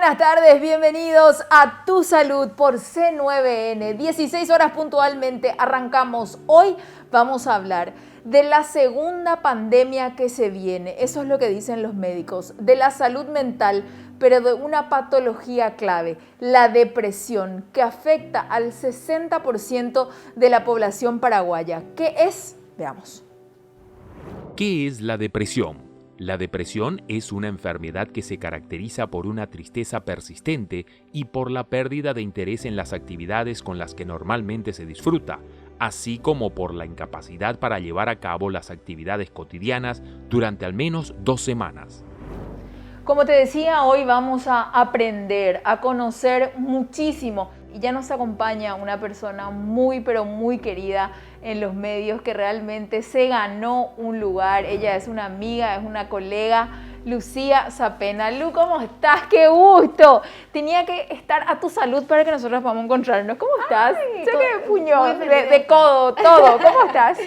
buenas tardes, bienvenidos a Tu Salud por C9N. 16 horas puntualmente arrancamos. Hoy vamos a hablar de la segunda pandemia que se viene. Eso es lo que dicen los médicos, de la salud mental, pero de una patología clave, la depresión, que afecta al 60% de la población paraguaya. ¿Qué es? Veamos. ¿Qué es la depresión? La depresión es una enfermedad que se caracteriza por una tristeza persistente y por la pérdida de interés en las actividades con las que normalmente se disfruta, así como por la incapacidad para llevar a cabo las actividades cotidianas durante al menos 2 semanas. Como te decía, hoy vamos a aprender, a conocer muchísimo. Y ya nos acompaña una persona muy, pero muy querida en los medios que realmente se ganó un lugar. Ella es una amiga, es una colega, Lucía Zapena. Lu, ¿cómo estás? ¡Qué gusto! Tenía que estar a tu salud para que nosotros podamos encontrarnos. ¿Cómo estás? Ay, Sé que puño, feliz. de codo, todo. ¿Cómo estás?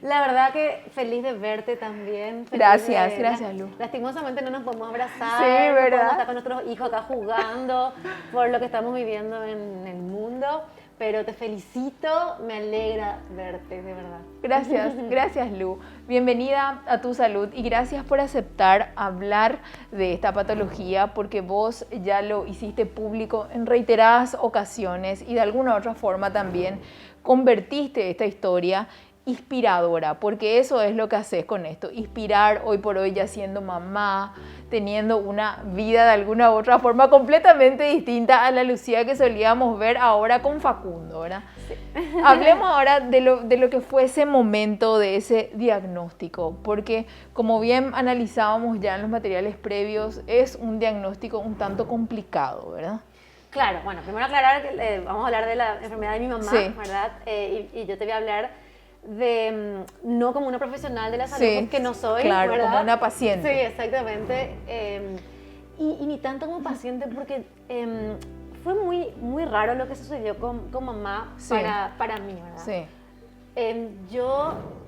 La verdad que feliz de verte también. Gracias, Lu. Lastimosamente no nos podemos abrazar, Sí, no ¿verdad? podemos estar con nuestros hijos acá jugando por lo que estamos viviendo en el mundo, pero te felicito, me alegra verte, de verdad. Gracias Lu. Bienvenida a Tu Salud y gracias por aceptar hablar de esta patología porque vos ya lo hiciste público en reiteradas ocasiones y de alguna otra forma también convertiste esta historia inspiradora, porque eso es lo que haces con esto, inspirar hoy por hoy ya siendo mamá, teniendo una vida de alguna u otra forma completamente distinta a la Lucía que solíamos ver ahora con Facundo, ¿verdad? Sí. Hablemos ahora de lo que fue ese momento, de ese diagnóstico, porque como bien analizábamos ya en los materiales previos, es un diagnóstico un tanto complicado, ¿verdad? Claro, bueno, primero aclarar que vamos a hablar de la enfermedad de mi mamá, Sí. ¿verdad? Y yo te voy a hablar de, no como una profesional de la salud, Sí, que no soy, claro, ¿verdad? como una paciente. Sí, exactamente. Y ni tanto como paciente, porque fue muy raro lo que sucedió con mamá Sí. para mí, ¿verdad? Sí.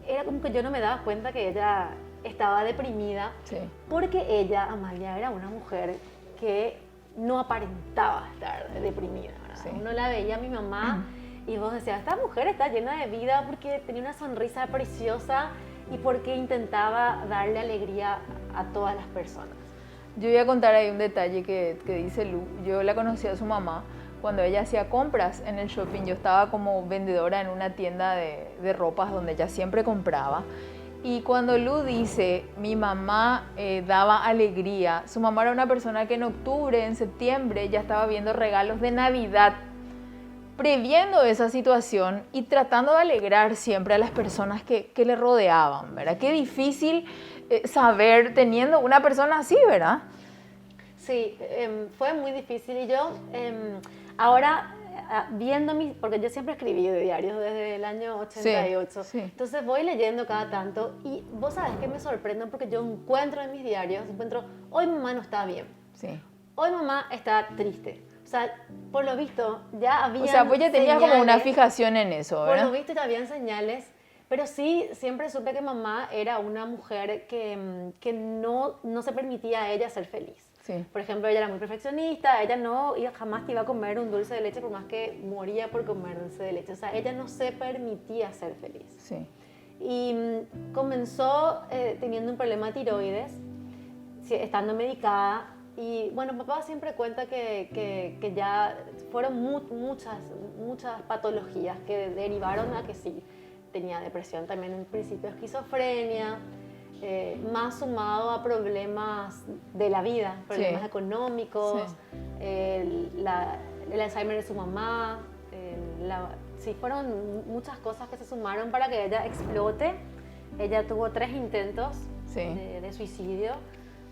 Era como que yo no me daba cuenta que ella estaba deprimida, Sí. porque ella, Amalia, era una mujer que no aparentaba estar deprimida, ¿verdad? Sí. Uno la veía a mi mamá y vos decías, esta mujer está llena de vida porque tenía una sonrisa preciosa y porque intentaba darle alegría a todas las personas. Yo voy a contar ahí un detalle que dice Lu. Yo la conocí a su mamá cuando ella hacía compras en el shopping. Yo estaba como vendedora en una tienda de ropas donde ella siempre compraba. Y cuando Lu dice, mi mamá daba alegría, su mamá era una persona que en octubre, en septiembre, ya estaba viendo regalos de Navidad, previendo esa situación y tratando de alegrar siempre a las personas que le rodeaban, ¿verdad? Qué difícil saber teniendo una persona así, ¿verdad? Sí, fue muy difícil y yo ahora viendo porque yo siempre escribí de diarios desde el año 88, Sí. Entonces voy leyendo cada tanto y vos sabés que me sorprende porque yo encuentro en mis diarios, hoy mamá no está bien, Sí. hoy mamá está triste. O sea, por lo visto ya había. O sea, pues ya tenías como una fijación en eso, ¿verdad? Por lo visto ya habían señales, pero sí, siempre supe que mamá era una mujer que no se permitía a ella ser feliz. Sí. Por ejemplo, ella era muy perfeccionista, ella jamás te iba a comer un dulce de leche por más que moría por comer dulce de leche. O sea, ella no se permitía ser feliz. Sí. Y comenzó teniendo un problema de tiroides, estando medicada. Y bueno, papá siempre cuenta que ya fueron muchas patologías que derivaron a que sí tenía depresión, también en principio esquizofrenia, más sumado a problemas de la vida, problemas económicos, Sí. el Alzheimer de su mamá, sí, fueron muchas cosas que se sumaron para que ella explote. Ella tuvo 3 intentos Sí. de suicidio.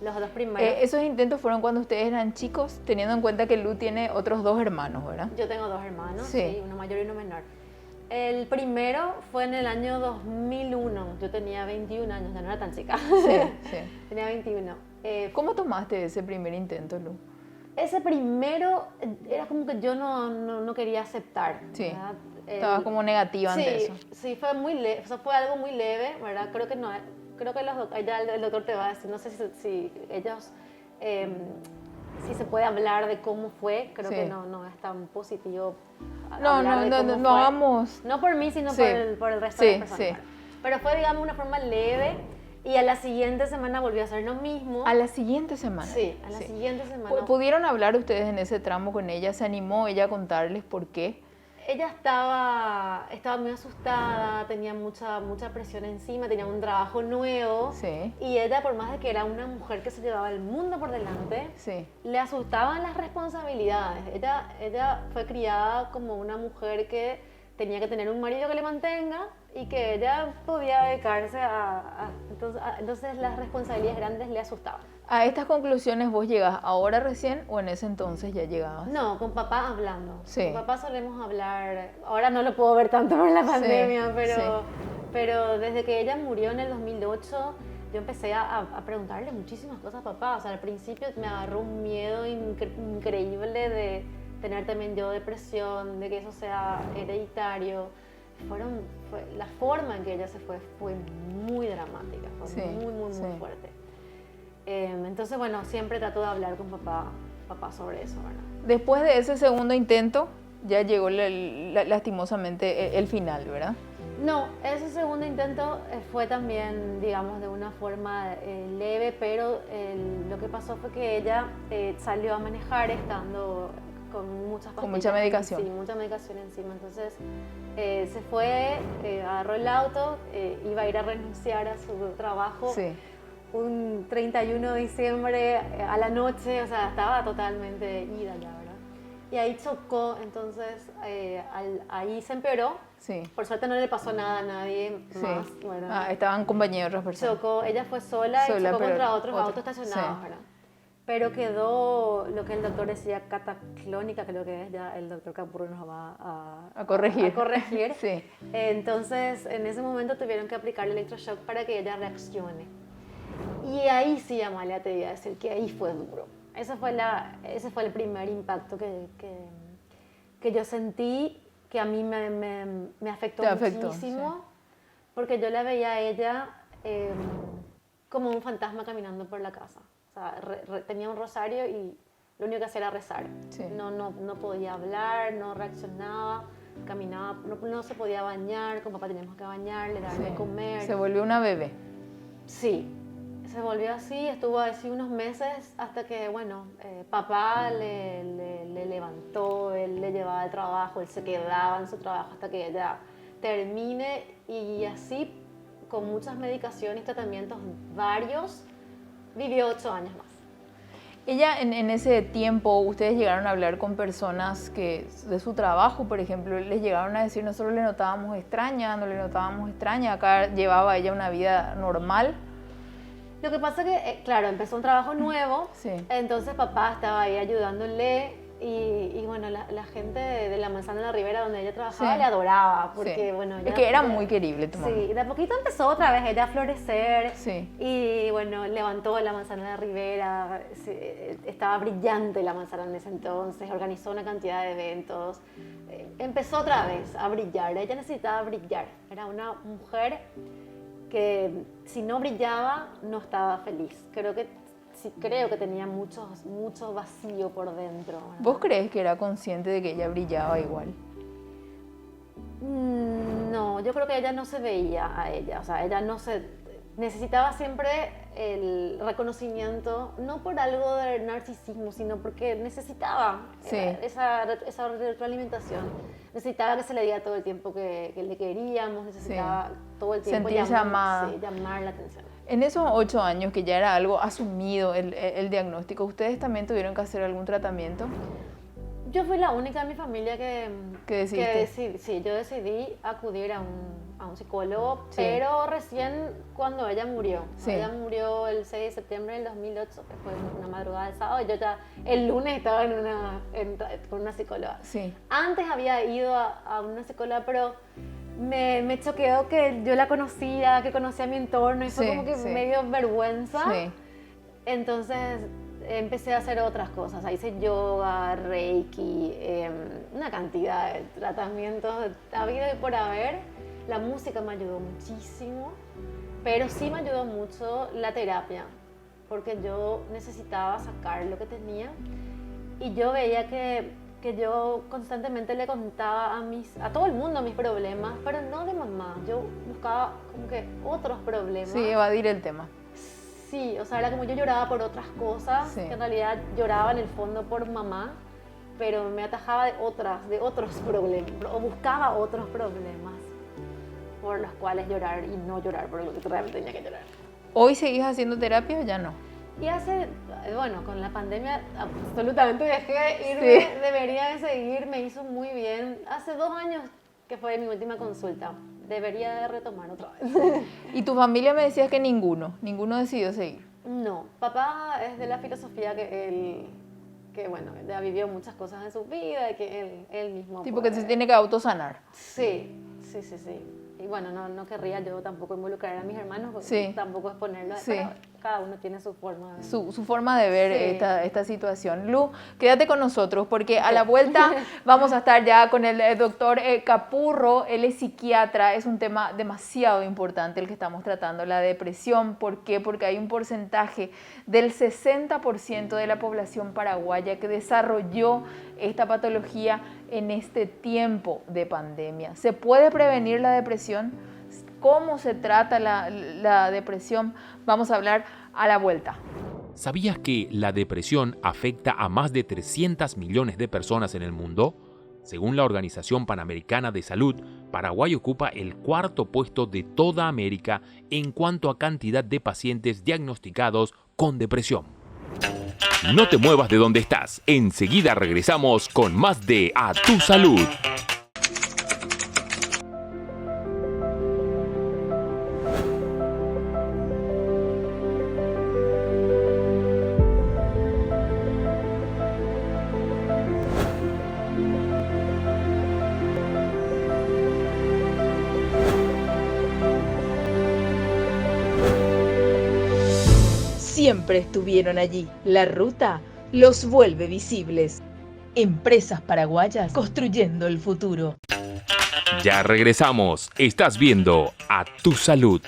Los 2 primeros. Esos intentos fueron cuando ustedes eran chicos, teniendo en cuenta que Lu tiene otros 2 hermanos, ¿verdad? Yo tengo 2 hermanos, Sí. sí, uno mayor y uno menor. El primero fue en el año 2001, yo tenía 21 años, ya no era tan chica. Sí, sí. Tenía 21. ¿Cómo tomaste ese primer intento, Lu? Ese primero era como que yo no quería aceptar. Sí. ¿Verdad? Estabas como negativa ante eso. Sí, fue muy leve, o sea, fue algo muy leve, ¿verdad? Creo que ya el doctor te va a decir, no sé si ellos si se puede hablar de cómo fue. Creo Sí. que no es tan positivo No, hablar de cómo no fue. hagamos. No por mí, sino Sí. por el resto de las personas. Sí. Bueno, pero fue, digamos, una forma leve, y a la siguiente semana volvió a hacer lo mismo. A la siguiente semana. Sí, a la siguiente semana. ¿Pudieron hablar ustedes en ese tramo con ella? ¿Se animó ella a contarles por qué? Ella estaba muy asustada, tenía mucha presión encima, tenía un trabajo nuevo. Sí. Y ella, por más de que era una mujer que se llevaba el mundo por delante, Sí. le asustaban las responsabilidades. Ella fue criada como una mujer que tenía que tener un marido que le mantenga y que ella podía dedicarse entonces las responsabilidades grandes le asustaban. ¿A estas conclusiones vos llegás ahora recién o en ese entonces ya llegabas? No, con papá hablando. Sí. Con papá solemos hablar. Ahora no lo puedo ver tanto por la pandemia, pero desde que ella murió en el 2008, yo empecé a preguntarle muchísimas cosas a papá. O sea, al principio me agarró un miedo increíble de tener también yo depresión, de que eso sea hereditario. La forma en que ella se fue muy dramática, fue muy fuerte. Entonces, bueno, siempre trato de hablar con papá sobre eso, ¿verdad? Después de ese segundo intento, ya llegó lastimosamente el final, ¿verdad? No, ese segundo intento fue también, digamos, de una forma leve, pero lo que pasó fue que ella salió a manejar estando con muchas pastillas. Con mucha medicación. Sí, mucha medicación encima. Entonces se fue, agarró el auto, iba a ir a renunciar a su trabajo. Sí. Un 31 de diciembre a la noche, o sea, estaba totalmente ida ya, ¿verdad? Y ahí chocó, entonces ahí se empeoró. Sí. Por suerte no le pasó nada a nadie más. Sí. Bueno, Estaban compañía de otras personas. chocó, ella fue sola y chocó contra otros autos estacionados, sí. ¿verdad? Pero quedó lo que el doctor decía cataclónica, creo que es, ya el doctor Capurro nos va a corregir. A corregir. Sí. Entonces, en ese momento tuvieron que aplicarle electroshock para que ella reaccione. Y ahí sí, Amalia, te voy a decir que ahí fue duro. Ese fue el primer impacto que yo sentí, que a mí me afectó muchísimo, sí. porque yo la veía a ella como un fantasma caminando por la casa. O sea, tenía un rosario y lo único que hacía era rezar. Sí. No podía hablar, no reaccionaba, caminaba, no se podía bañar, con papá teníamos que bañarle, darle de comer. Se volvió una bebé. Sí, se volvió así, estuvo así unos meses hasta que, bueno, papá le levantó, él le llevaba al trabajo, él se quedaba en su trabajo hasta que ella termine, y así, con muchas medicaciones y tratamientos varios, vivió 8 años más. Ella, en ese tiempo, ustedes llegaron a hablar con personas que de su trabajo, por ejemplo, les llegaron a decir, nosotros le notábamos extraña, no le notábamos extraña, acá llevaba ella una vida normal. Lo que pasa es que, claro, empezó un trabajo nuevo, sí. Entonces papá estaba ahí ayudándole, y bueno, la gente de la Manzana de la Ribera, donde ella trabajaba, le adoraba, porque bueno... Es que era muy querible tu mamá. Sí, de a poquito empezó otra vez ella a florecer, sí. Y bueno, levantó la Manzana de la Ribera, estaba brillante la Manzana en ese entonces, organizó una cantidad de eventos, empezó otra vez a brillar, ella necesitaba brillar, era una mujer que si no brillaba no estaba feliz. Creo que tenía mucho vacío por dentro, ¿verdad? ¿Vos crees que era consciente de que ella brillaba igual? No, yo creo que ella no se veía a ella, o sea, ella necesitaba siempre el reconocimiento, no por algo de narcisismo, sino porque necesitaba esa retroalimentación. Necesitaba que se le diera todo el tiempo que le queríamos, necesitaba todo el tiempo llamar la atención. En esos 8 años, que ya era algo asumido el diagnóstico, ¿ustedes también tuvieron que hacer algún tratamiento? Yo fui la única en mi familia que yo decidí acudir a un psicólogo, pero recién cuando ella murió. Sí. Ella murió el 6 de septiembre del 2008, que fue una madrugada del sábado, y yo ya el lunes estaba con una psicóloga. Sí. Antes había ido a una psicóloga, pero me choqueó que yo la conocía, que conocía mi entorno, y fue como que medio vergüenza. Sí. Entonces empecé a hacer otras cosas, hice yoga, reiki, una cantidad de tratamientos habido y por haber. La música me ayudó muchísimo, pero sí me ayudó mucho la terapia. porque yo necesitaba sacar lo que tenía y yo veía que yo constantemente le contaba a todo el mundo mis problemas, pero no de mamá. Yo buscaba como que otros problemas. Sí, evadir el tema. Sí, o sea, era como yo lloraba por otras cosas, Sí. que en realidad lloraba en el fondo por mamá, pero me atajaba de otros problemas, o buscaba otros problemas por los cuales llorar y no llorar por lo que realmente tenía que llorar. ¿Hoy seguís haciendo terapia o ya no? Y bueno, con la pandemia absolutamente dejé de irme, Sí. debería de seguir, me hizo muy bien. Hace 2 años que fue mi última consulta, debería de retomar otra vez. Y tu familia me decías que ninguno decidió seguir. No, papá es de la filosofía que bueno, ya vivió muchas cosas en su vida y que él mismo Tipo que se puede. tiene que autosanar. Sí. Y bueno, no querría yo tampoco involucrar a mis hermanos, porque Sí. tampoco es ponerlo, Sí. pero cada uno tiene su forma de... Su forma de ver Sí. esta situación. Lu, quédate con nosotros porque a la vuelta vamos a estar ya con el doctor Capurro. Él es psiquiatra, es un tema demasiado importante el que estamos tratando, la depresión. ¿Por qué? Porque hay un porcentaje del 60% de la población paraguaya que desarrolló esta patología en este tiempo de pandemia. ¿Se puede prevenir la depresión? ¿Cómo se trata la depresión? Vamos a hablar a la vuelta. ¿Sabías que la depresión afecta a más de 300 millones de personas en el mundo? Según la Organización Panamericana de Salud, Paraguay ocupa el 4º puesto de toda América en cuanto a cantidad de pacientes diagnosticados con depresión. No te muevas de donde estás. Enseguida regresamos con más de A Tu Salud. Siempre estuvieron allí. La ruta los vuelve visibles. Empresas paraguayas construyendo el futuro. Ya regresamos. Estás viendo A Tu Salud.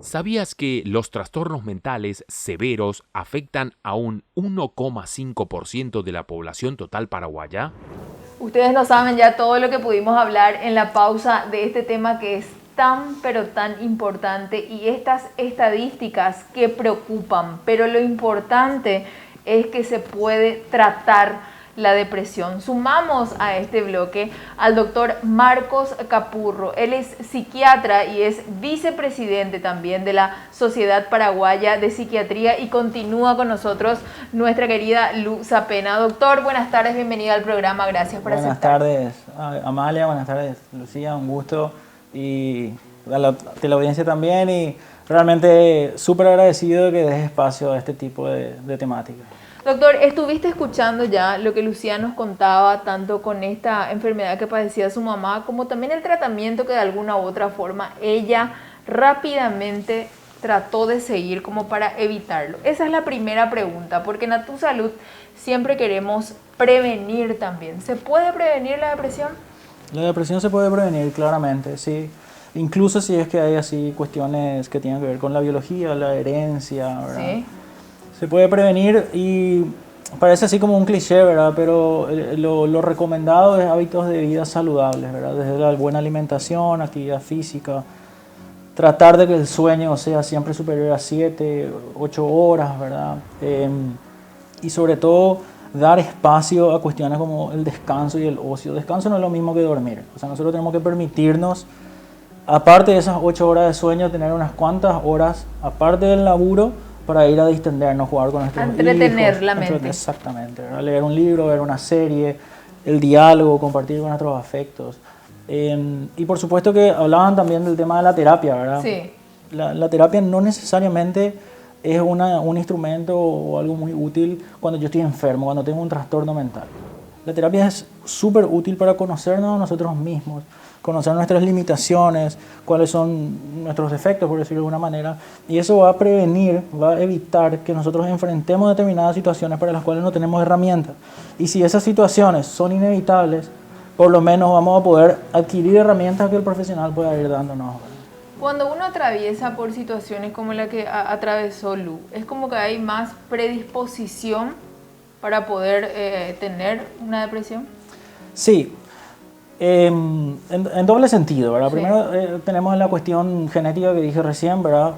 ¿Sabías que los trastornos mentales severos afectan a un 1,5% de la población total paraguaya? Ustedes no saben ya todo lo que pudimos hablar en la pausa de este tema que es tan pero tan importante y estas estadísticas que preocupan, pero lo importante es que se puede tratar la depresión. Sumamos a este bloque al doctor Marcos Capurro. Él es psiquiatra y es vicepresidente también de la Sociedad Paraguaya de Psiquiatría y continúa con nosotros nuestra querida Lu Zapena. Doctor, buenas tardes, bienvenido al programa, gracias por aceptar. Buenas tardes, Amalia, buenas tardes, Lucía, un gusto y a la audiencia también y realmente súper agradecido de que dejes espacio a este tipo de temáticas. Doctor, estuviste escuchando ya lo que Lucía nos contaba, tanto con esta enfermedad que padecía su mamá, como también el tratamiento que de alguna u otra forma ella rápidamente trató de seguir como para evitarlo. Esa es la primera pregunta, porque en A Tu Salud siempre queremos prevenir también. ¿Se puede prevenir la depresión? La depresión se puede prevenir claramente, sí. Incluso si es que hay así cuestiones que tienen que ver con la biología, la herencia, ¿verdad? Sí. Se puede prevenir y parece así como un cliché, ¿verdad? Pero lo recomendado es hábitos de vida saludables, ¿verdad? Desde la buena alimentación, actividad física, tratar de que el sueño sea siempre superior a 7, 8 horas, ¿verdad? Y sobre todo dar espacio a cuestiones como el descanso y el ocio. Descanso no es lo mismo que dormir. O sea, nosotros tenemos que permitirnos, aparte de esas 8 horas de sueño, tener unas cuantas horas, aparte del laburo, para ir a distendernos, jugar con nuestros entretener hijos, la mente. Exactamente, ¿verdad? Leer un libro, ver una serie, el diálogo, compartir con nuestros afectos. Y por supuesto que hablaban también del tema de la terapia, ¿verdad? Sí. La terapia no necesariamente es un instrumento o algo muy útil cuando yo estoy enfermo, cuando tengo un trastorno mental. La terapia es súper útil para conocernos a nosotros mismos, conocer nuestras limitaciones, cuáles son nuestros defectos, por decirlo de alguna manera, y eso va a prevenir, va a evitar que nosotros enfrentemos determinadas situaciones para las cuales no tenemos herramientas. Y si esas situaciones son inevitables, por lo menos vamos a poder adquirir herramientas que el profesional pueda ir dándonos. Cuando uno atraviesa por situaciones como la que atravesó Lu, es como que hay más predisposición para poder tener una depresión. Sí, en doble sentido, ¿verdad? Sí. Primero tenemos la cuestión genética que dije recién, ¿verdad?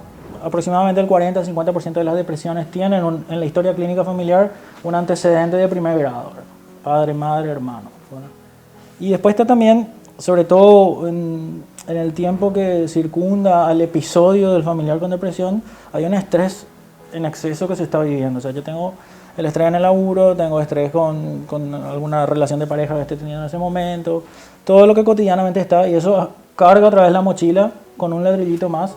Aproximadamente el 40-50% de las depresiones tienen en la historia clínica familiar un antecedente de primer grado, ¿verdad? Padre, madre, hermano, ¿verdad? Y después está también, sobre todo en el tiempo que circunda al episodio del familiar con depresión, hay un estrés en exceso que se está viviendo. O sea, yo tengo el estrés en el laburo, tengo estrés con alguna relación de pareja que esté teniendo en ese momento, todo lo que cotidianamente está, y eso carga otra vez la mochila con un ladrillito más,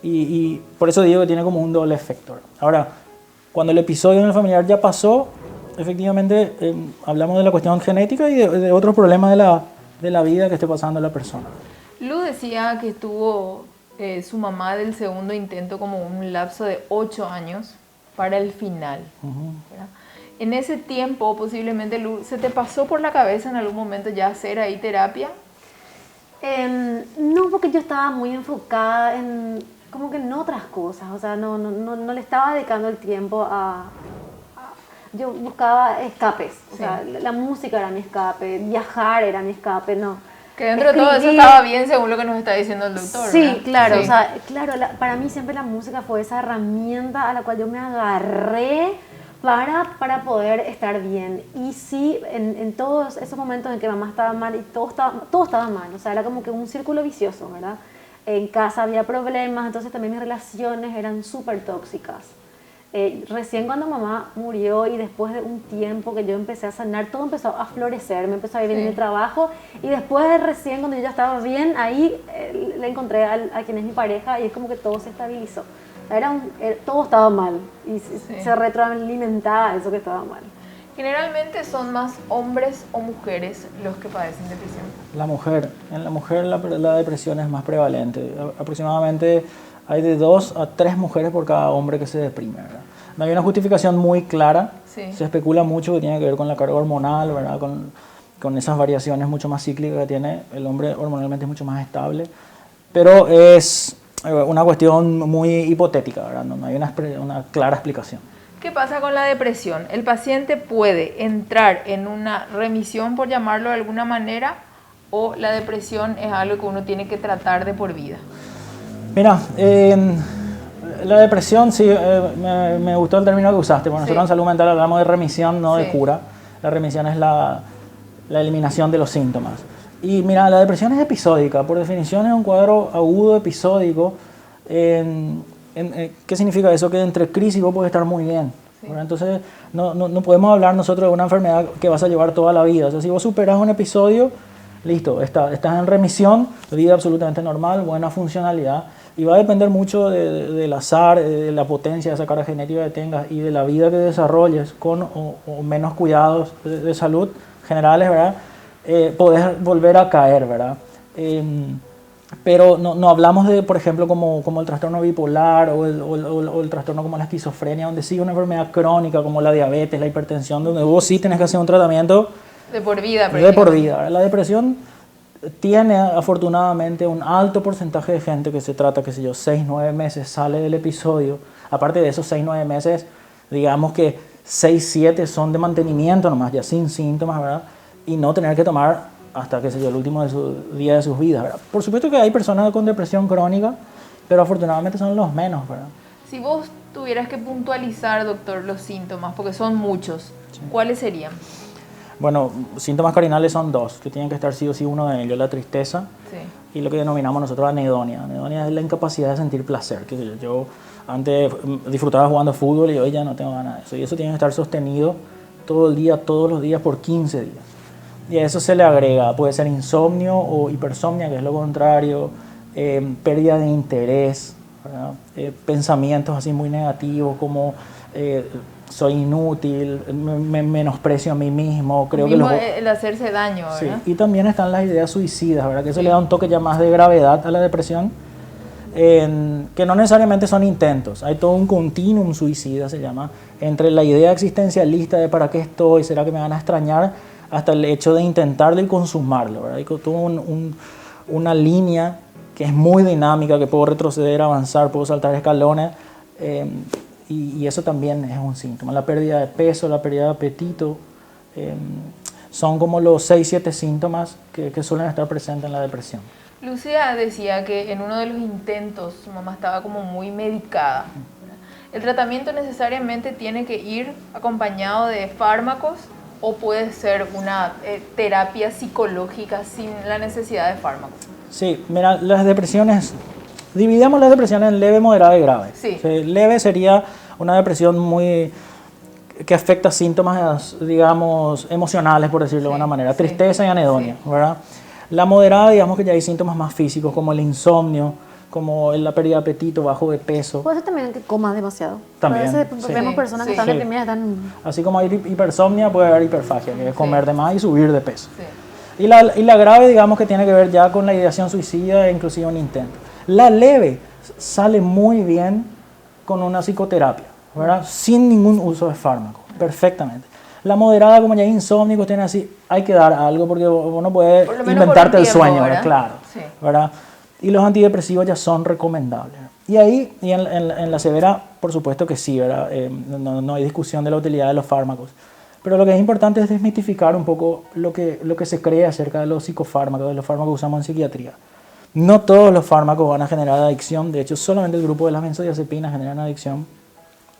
y por eso digo que tiene como un doble efecto. Ahora, cuando el episodio en el familiar ya pasó, efectivamente hablamos de la cuestión genética y de otros problemas de la vida que esté pasando la persona. Lu decía que tuvo su mamá del segundo intento como un lapso de 8 años para el final. ¿Verdad? En ese tiempo, posiblemente, Lu, ¿se te pasó por la cabeza en algún momento ya hacer ahí terapia? No, porque yo estaba muy enfocada como que en otras cosas, o sea, no le estaba dedicando el tiempo yo buscaba escapes, o sea, la música era mi escape, viajar era mi escape, no. Que dentro de todo eso estaba bien según lo que nos está diciendo el doctor. Sí, ¿verdad? claro, Sí. o sea, claro, para mí siempre la música fue esa herramienta a la cual yo me agarré para poder estar bien. Y sí, en todos esos momentos en que mamá estaba mal y todo estaba mal, o sea, era como que un círculo vicioso, ¿verdad? En casa había problemas, entonces también mis relaciones eran súper tóxicas. Recién cuando mamá murió y después de un tiempo que yo empecé a sanar, todo empezó a florecer, me empezó a ir bien en el trabajo, y después recién cuando yo ya estaba bien, ahí le encontré a quien es mi pareja, y es como que todo se estabilizó. Todo estaba mal y se retroalimentaba eso que estaba mal. Generalmente son más hombres o mujeres los que padecen depresión. La mujer, en la mujer la depresión es más prevalente. Aproximadamente hay de 2 a 3 mujeres por cada hombre que se deprime, ¿verdad? No hay una justificación muy clara. Sí. Se especula mucho que tiene que ver con la carga hormonal, ¿verdad? Con esas variaciones mucho más cíclicas que tiene. El hombre hormonalmente es mucho más estable. Pero es una cuestión muy hipotética, ¿verdad? No hay una clara explicación. ¿Qué pasa con la depresión? ¿El paciente puede entrar en una remisión, por llamarlo de alguna manera, o la depresión es algo que uno tiene que tratar de por vida? Mira, la depresión, sí, me gustó el término que usaste. Bueno, nosotros en salud mental hablamos de remisión, no de cura. La remisión es la eliminación de los síntomas. Y mira, la depresión es episódica. Por definición es un cuadro agudo episódico. ¿Qué significa eso? Que entre crisis vos podés estar muy bien. Sí. Entonces, no podemos hablar nosotros de una enfermedad que vas a llevar toda la vida. O sea, si vos superás un episodio, listo, estás en remisión, vida absolutamente normal, buena funcionalidad. Y va a depender mucho del azar, de la potencia de esa carga genética que tengas y de la vida que desarrolles con o menos cuidados de salud generales, ¿verdad? Podés volver a caer, ¿verdad? Pero no hablamos de, por ejemplo, como el trastorno bipolar o el trastorno como la esquizofrenia, donde sí una enfermedad crónica como la diabetes, la hipertensión, donde vos sí tenés que hacer un tratamiento de por vida. De por vida, ¿verdad? La depresión tiene afortunadamente un alto porcentaje de gente que se trata, qué sé yo, 6-9 meses, sale del episodio. Aparte de esos 6-9 meses, digamos que 6-7 son de mantenimiento nomás, ya sin síntomas, ¿verdad? Y no tener que tomar hasta, qué sé yo, el último día de sus vidas, ¿verdad? Por supuesto que hay personas con depresión crónica, pero afortunadamente son los menos, ¿verdad? Si vos tuvieras que puntualizar, doctor, los síntomas, porque son muchos, sí, ¿cuáles serían? Bueno, síntomas cardinales son 2, que tienen que estar sí o sí uno de ellos, la tristeza, sí, y lo que denominamos nosotros anedonia. Anedonia es la incapacidad de sentir placer, que yo antes disfrutaba jugando fútbol y hoy ya no tengo ganas de eso. Y eso tiene que estar sostenido todo el día, todos los días, por 15 días. Y a eso se le agrega, puede ser insomnio o hipersomnia, que es lo contrario, pérdida de interés, pensamientos así muy negativos como soy inútil, me menosprecio a mí mismo. Creo que el hacerse daño, ¿verdad? Sí. Y también están las ideas suicidas, ¿verdad? Que eso le da un toque ya más de gravedad a la depresión, que no necesariamente son intentos. Hay todo un continuum suicida, se llama, entre la idea existencialista de para qué estoy, será que me van a extrañar, hasta el hecho de intentarlo y consumarlo, ¿verdad? Hay toda una línea que es muy dinámica, que puedo retroceder, avanzar, puedo saltar escalones, y eso también es un síntoma. La pérdida de peso, la pérdida de apetito, son como los 6-7 síntomas que suelen estar presentes en la depresión. Lucía decía que en uno de los intentos su mamá estaba como muy medicada. ¿El tratamiento necesariamente tiene que ir acompañado de fármacos o puede ser una terapia psicológica sin la necesidad de fármacos? Sí, mira, las depresiones, dividamos las depresiones en leve, moderada y grave. Sí. Leve sería una depresión que afecta síntomas, digamos, emocionales, por decirlo de alguna manera, tristeza y anedonia, ¿verdad? La moderada, digamos que ya hay síntomas más físicos, como el insomnio, como la pérdida de apetito, bajo de peso. Puede ser también que comas demasiado. También, A veces vemos personas que están deprimidas, están... Así como hay hipersomnia, puede haber hiperfagia, que es comer de más y subir de peso. Sí. Y la grave, digamos que tiene que ver ya con la ideación suicida e inclusive un intento. La leve sale muy bien con una psicoterapia, ¿verdad? Sin ningún uso de fármaco, perfectamente. La moderada, como ya hay insomnio, cuestiones así, hay que dar algo porque uno puede inventarte el sueño, ¿verdad? Claro, sí. ¿Verdad? Y los antidepresivos ya son recomendables. Y ahí, en la severa, por supuesto que sí, ¿verdad? No hay discusión de la utilidad de los fármacos. Pero lo que es importante es desmitificar un poco lo que se cree acerca de los psicofármacos, de los fármacos que usamos en psiquiatría. No todos los fármacos van a generar adicción, de hecho solamente el grupo de las benzodiazepinas generan adicción.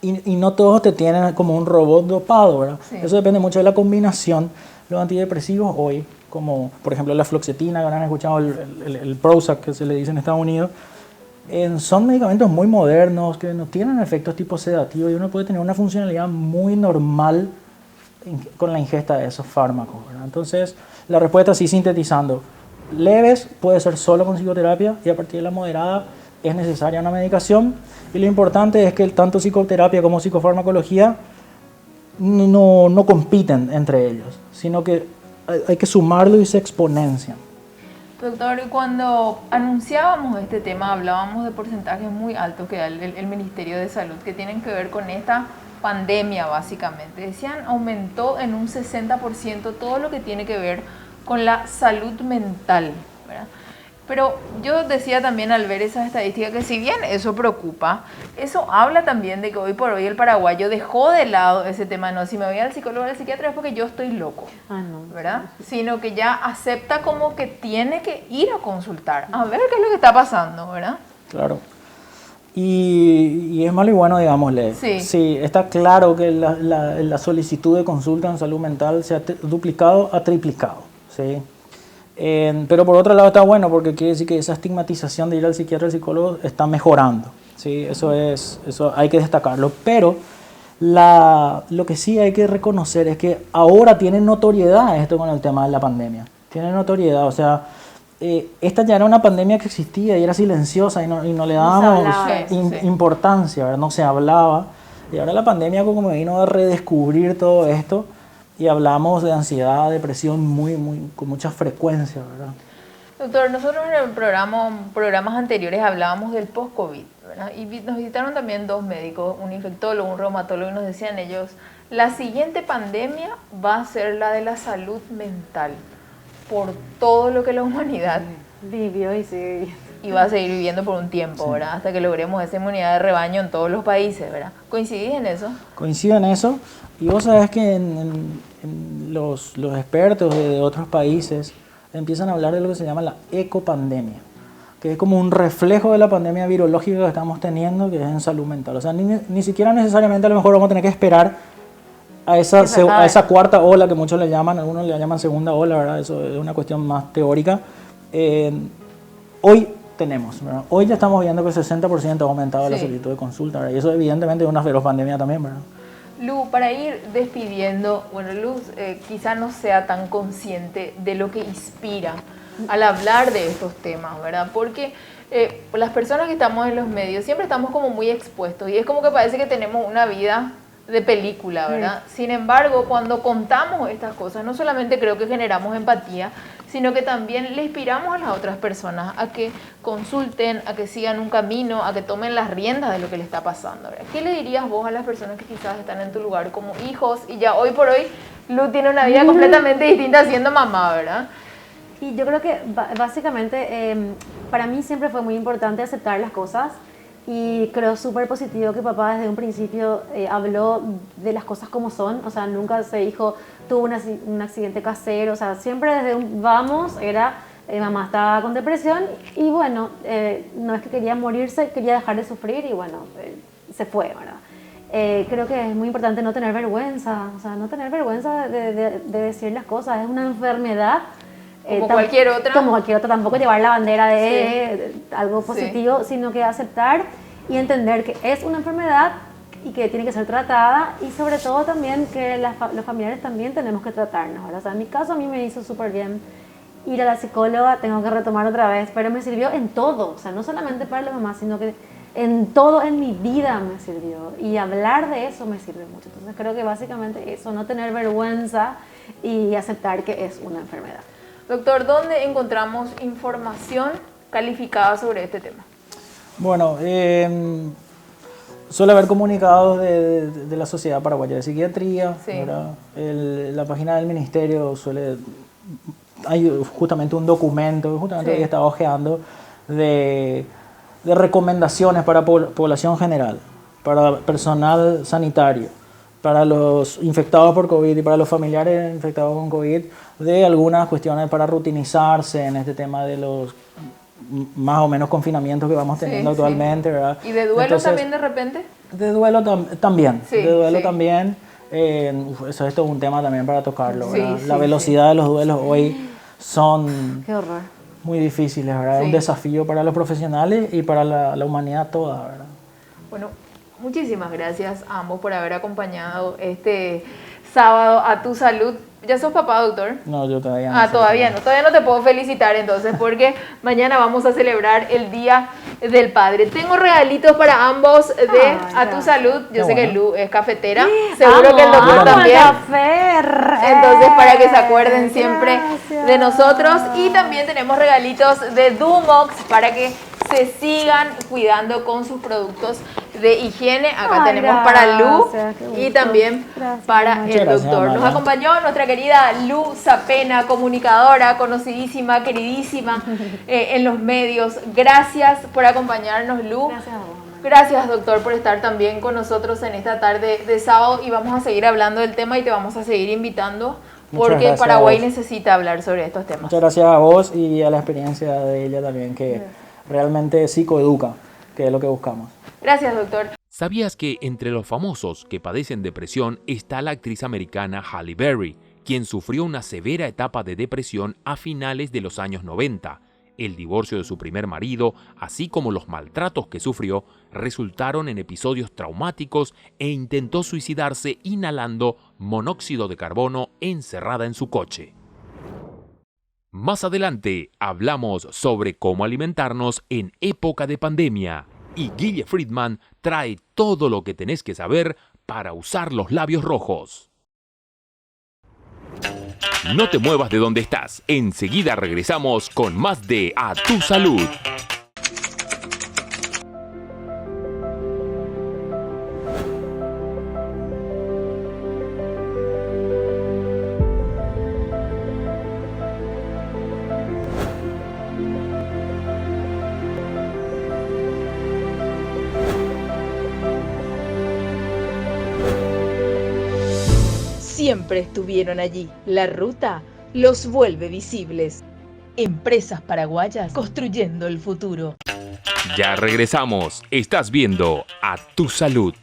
Y no todos te tienen como un robot dopado, ¿verdad? Sí. Eso depende mucho de la combinación. Los antidepresivos hoy, como por ejemplo la fluoxetina, que habrán escuchado el Prozac, que se le dice en Estados Unidos, son medicamentos muy modernos, que no tienen efectos tipo sedativo y uno puede tener una funcionalidad muy normal con la ingesta de esos fármacos, ¿verdad? Entonces, la respuesta así sintetizando, leves puede ser solo con psicoterapia y a partir de la moderada es necesaria una medicación. Y lo importante es que tanto psicoterapia como psicofarmacología no compiten entre ellos, sino que hay que sumarlo y se exponencian. Doctor, cuando anunciábamos este tema hablábamos de porcentajes muy altos que da el Ministerio de Salud que tienen que ver con esta pandemia básicamente. Decían aumentó en un 60% todo lo que tiene que ver con la salud mental, ¿verdad? Pero yo decía también al ver esas estadísticas que si bien eso preocupa, eso habla también de que hoy por hoy el paraguayo dejó de lado ese tema, no, si me voy al psicólogo o al psiquiatra es porque yo estoy loco, ¿verdad? Sino que ya acepta como que tiene que ir a consultar, a ver qué es lo que está pasando, ¿verdad? Claro. Y es malo y bueno, digámosle. Sí, está claro que la solicitud de consulta en salud mental se ha duplicado a triplicado, ¿sí? Pero por otro lado está bueno porque quiere decir que esa estigmatización de ir al psiquiatra, al psicólogo está mejorando, ¿sí? Eso hay que destacarlo. Pero lo que sí hay que reconocer es que ahora tiene notoriedad esto con el tema de la pandemia. Tiene notoriedad, o sea, esta ya era una pandemia que existía y era silenciosa y no le dábamos importancia, ¿verdad? No se hablaba. Y ahora la pandemia como vino a redescubrir todo esto. Y hablamos de ansiedad, depresión con mucha frecuencia, ¿verdad? Doctor, nosotros en programas anteriores hablábamos del post-COVID, ¿verdad? Y nos visitaron también dos médicos, un infectólogo, un reumatólogo, y nos decían ellos, la siguiente pandemia va a ser la de la salud mental, por todo lo que la humanidad vivió y sigue. Y va a seguir viviendo por un tiempo, ¿verdad? Hasta que logremos esa inmunidad de rebaño en todos los países, ¿verdad? ¿Coincidís en eso? Coincido en eso. Y vos sabés que los expertos de otros países empiezan a hablar de lo que se llama la ecopandemia, que es como un reflejo de la pandemia virológica que estamos teniendo, que es en salud mental. O sea, ni siquiera necesariamente a lo mejor vamos a tener que esperar a esa cuarta ola que muchos le llaman, algunos le llaman segunda ola, ¿verdad? Eso es una cuestión más teórica. Hoy tenemos, ¿verdad? Hoy ya estamos viendo que el 60% ha aumentado la solicitud de consulta, ¿verdad? Y eso evidentemente es una feroz pandemia también, ¿verdad? Lu, para ir despidiendo, bueno, Luz quizá no sea tan consciente de lo que inspira al hablar de estos temas, ¿verdad? Porque las personas que estamos en los medios siempre estamos como muy expuestos y es como que parece que tenemos una vida de película, ¿verdad? Sin embargo, cuando contamos estas cosas, no solamente creo que generamos empatía, sino que también le inspiramos a las otras personas a que consulten, a que sigan un camino, a que tomen las riendas de lo que le está pasando, ¿verdad? ¿Qué le dirías vos a las personas que quizás están en tu lugar como hijos y ya hoy por hoy Lu tiene una vida completamente distinta siendo mamá, ¿verdad? Y yo creo que básicamente para mí siempre fue muy importante aceptar las cosas y creo súper positivo que papá desde un principio habló de las cosas como son, o sea, nunca se dijo, tuvo un accidente casero, o sea, siempre desde un vamos era, mamá estaba con depresión y bueno, no es que quería morirse, quería dejar de sufrir y bueno, se fue, ¿verdad? Creo que es muy importante no tener vergüenza, o sea, no tener vergüenza de decir las cosas, es una enfermedad. Como cualquier otra. Como cualquier otra, tampoco llevar la bandera de algo positivo, sino que aceptar y entender que es una enfermedad y que tiene que ser tratada y sobre todo también que los familiares también tenemos que tratarnos, ¿verdad? O sea, en mi caso a mí me hizo súper bien ir a la psicóloga, tengo que retomar otra vez, pero me sirvió en todo, o sea, no solamente para la mamá, sino que en todo en mi vida me sirvió y hablar de eso me sirve mucho. Entonces creo que básicamente eso, no tener vergüenza y aceptar que es una enfermedad. Doctor, ¿dónde encontramos información calificada sobre este tema? Bueno, suele haber comunicados de la Sociedad Paraguaya de Psiquiatría, Sí. La página del ministerio hay justamente un documento, justamente Sí. que estaba hojeando, de recomendaciones para población general, para personal sanitario, para los infectados por COVID y para los familiares infectados con COVID, de algunas cuestiones para rutinizarse en este tema de los más o menos confinamientos que vamos teniendo Sí, actualmente, ¿verdad? ¿Y de duelo Entonces, también de repente? de duelo también, Sí, de duelo sí. también. Esto es un tema también para tocarlo, Sí, ¿verdad? sí, La velocidad de los duelos hoy son Qué horror. muy difíciles, ¿verdad? Es Sí. un desafío para los profesionales y para la humanidad toda, ¿verdad? Bueno, muchísimas gracias a ambos por haber acompañado este sábado a Tu Salud. ¿Ya sos papá, doctor? No, yo todavía no. Ah, sé todavía no. Todavía no te puedo felicitar entonces porque mañana vamos a celebrar el Día del Padre. Tengo regalitos para ambos de A Tu gracias. Salud. Yo Qué sé que bueno. Lu es cafetera. Seguro que el doctor amo el también. café. Entonces, para que se acuerden siempre Gracias. de nosotros. Y también tenemos regalitos de Dumox para que se sigan cuidando con sus productos de higiene. Acá Ay, tenemos para Lu gracias, qué y gusto. también Gracias, para Maya. el Muchas gracias, doctor. Nos Maya. acompañó nuestra querida Lu Zapena, comunicadora, conocidísima, queridísima en los medios. Gracias por acompañarnos, Lu. Gracias a vos, Maya. Gracias, doctor, por estar también con nosotros en esta tarde de sábado y vamos a seguir hablando del tema y te vamos a seguir invitando Muchas porque gracias Paraguay a vos. necesita hablar sobre estos temas. Muchas gracias a vos y a la experiencia de ella también, que realmente psicoeduca, que es lo que buscamos. Gracias, doctor. ¿Sabías que entre los famosos que padecen depresión está la actriz americana Halle Berry, quien sufrió una severa etapa de depresión a finales de los años 90? El divorcio de su primer marido, así como los maltratos que sufrió, resultaron en episodios traumáticos e intentó suicidarse inhalando monóxido de carbono encerrada en su coche. Más adelante hablamos sobre cómo alimentarnos en época de pandemia y Guille Friedman trae todo lo que tenés que saber para usar los labios rojos. No te muevas de donde estás, enseguida regresamos con más de A Tu Salud. Siempre estuvieron allí. La ruta los vuelve visibles. Empresas paraguayas construyendo el futuro. Ya regresamos. Estás viendo A Tu Salud.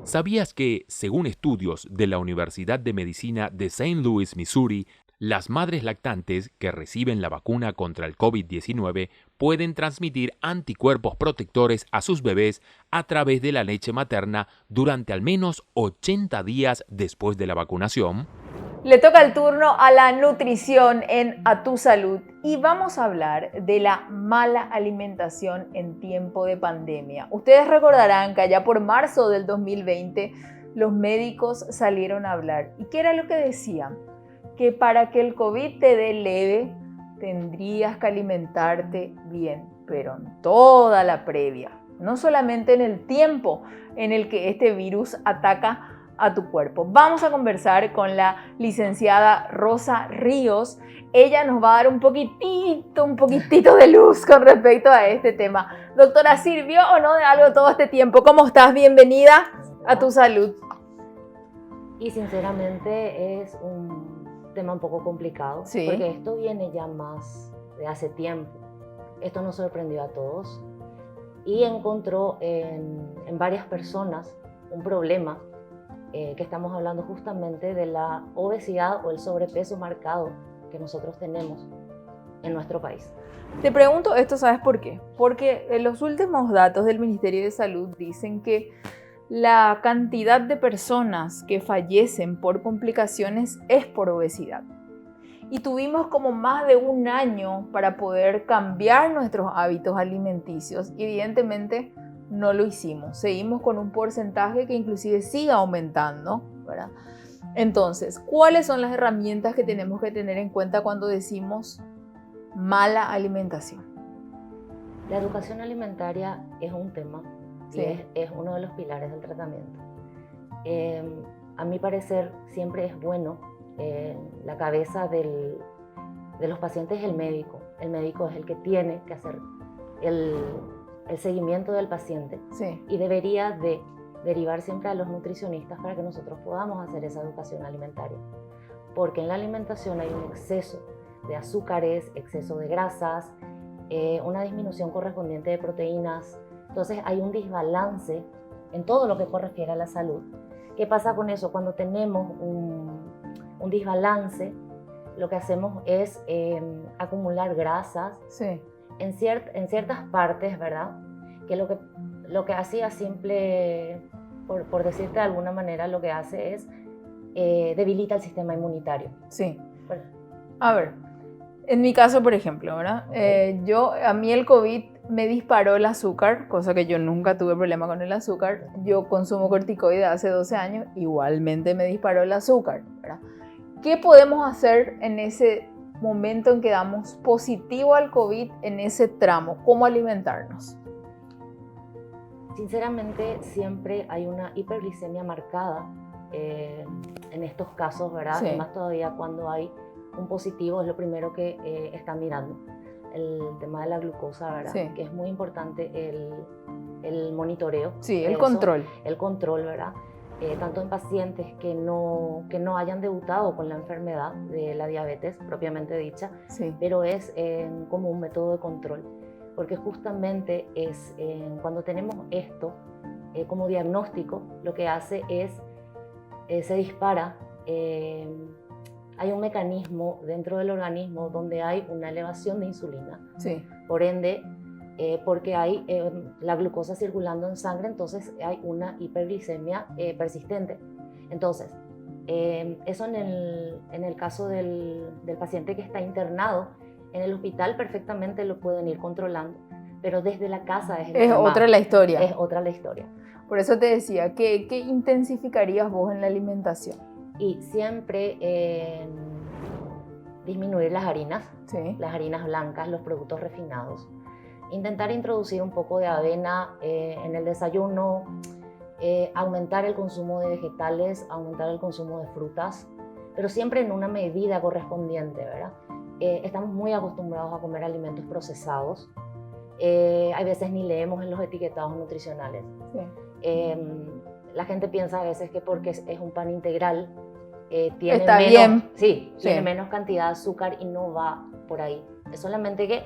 ¿Sabías que, según estudios de la Universidad de Medicina de St. Louis, Missouri, las madres lactantes que reciben la vacuna contra el COVID-19 pueden transmitir anticuerpos protectores a sus bebés a través de la leche materna durante al menos 80 días después de la vacunación? Le toca el turno a la nutrición en A Tu Salud y vamos a hablar de la mala alimentación en tiempo de pandemia. Ustedes recordarán que allá por marzo del 2020 los médicos salieron a hablar. ¿Y qué era lo que decían? Que para que el COVID te dé leve tendrías que alimentarte bien, pero en toda la previa, no solamente en el tiempo en el que este virus ataca a tu cuerpo. Vamos a conversar con la licenciada Rosa Ríos. Ella nos va a dar un poquitito de luz con respecto a este tema. Doctora, ¿sirvió o no de algo todo este tiempo? ¿Cómo estás? Bienvenida a Tu Salud. Y sinceramente es un tema un poco complicado, Sí. porque esto viene ya más de hace tiempo. Esto nos sorprendió a todos y encontró en varias personas un problema que estamos hablando justamente de la obesidad o el sobrepeso marcado que nosotros tenemos en nuestro país. Te pregunto esto, ¿sabes por qué? Porque los últimos datos del Ministerio de Salud dicen que la cantidad de personas que fallecen por complicaciones es por obesidad. Y tuvimos como más de un año para poder cambiar nuestros hábitos alimenticios. Y evidentemente no lo hicimos. Seguimos con un porcentaje que inclusive sigue aumentando, ¿verdad? Entonces, ¿cuáles son las herramientas que tenemos que tener en cuenta cuando decimos mala alimentación? La educación alimentaria es un tema Sí. y es uno de los pilares del tratamiento. A mi parecer, siempre es bueno la cabeza de los pacientes es el médico. El médico es el que tiene que hacer el seguimiento del paciente Sí. y debería de derivar siempre a los nutricionistas para que nosotros podamos hacer esa educación alimentaria. Porque en la alimentación hay un exceso de azúcares, exceso de grasas, una disminución correspondiente de proteínas. Entonces hay un desbalance en todo lo que refiere a la salud. ¿Qué pasa con eso? Cuando tenemos un desbalance, lo que hacemos es acumular grasas Sí. en ciertas partes, ¿verdad? Que lo que hacía simple, por decirte de alguna manera, lo que hace es debilita el sistema inmunitario. Sí. Bueno, A ver, en mi caso, por ejemplo, ¿verdad? A mí el COVID me disparó el azúcar, cosa que yo nunca tuve problema con el azúcar. Yo consumo corticoide hace 12 años, igualmente me disparó el azúcar, ¿verdad? ¿Qué podemos hacer en ese momento en que damos positivo al COVID en ese tramo? ¿Cómo alimentarnos? sinceramente, siempre hay una hiperglicemia marcada en estos casos, ¿verdad? Sí. Y más todavía cuando hay un positivo, es lo primero que están mirando. El tema de la glucosa, ¿verdad? Sí. Que es muy importante el monitoreo. Sí, de el eso, control. El control, ¿verdad? Tanto en pacientes que no hayan debutado con la enfermedad de la diabetes propiamente dicha, Sí. pero es como un método de control, porque justamente es cuando tenemos esto como diagnóstico, lo que hace es, se dispara, hay un mecanismo dentro del organismo donde hay una elevación de insulina, Sí. por ende, porque hay la glucosa circulando en sangre, entonces hay una hiperglicemia persistente. Entonces, eso en el caso del paciente que está internado en el hospital perfectamente lo pueden ir controlando, pero desde la casa Es otra la historia. Es otra la historia. Por eso te decía, ¿qué intensificarías vos en la alimentación? Y siempre disminuir las harinas blancas, los productos refinados. Intentar introducir un poco de avena en el desayuno, aumentar el consumo de vegetales, aumentar el consumo de frutas, pero siempre en una medida correspondiente, ¿verdad? Estamos muy acostumbrados a comer alimentos procesados. Hay veces ni leemos en los etiquetados nutricionales. Sí. La gente piensa a veces que porque es un pan integral, tiene Está menos, bien. sí, Sí. tiene menos cantidad de azúcar y no va por ahí. Es solamente que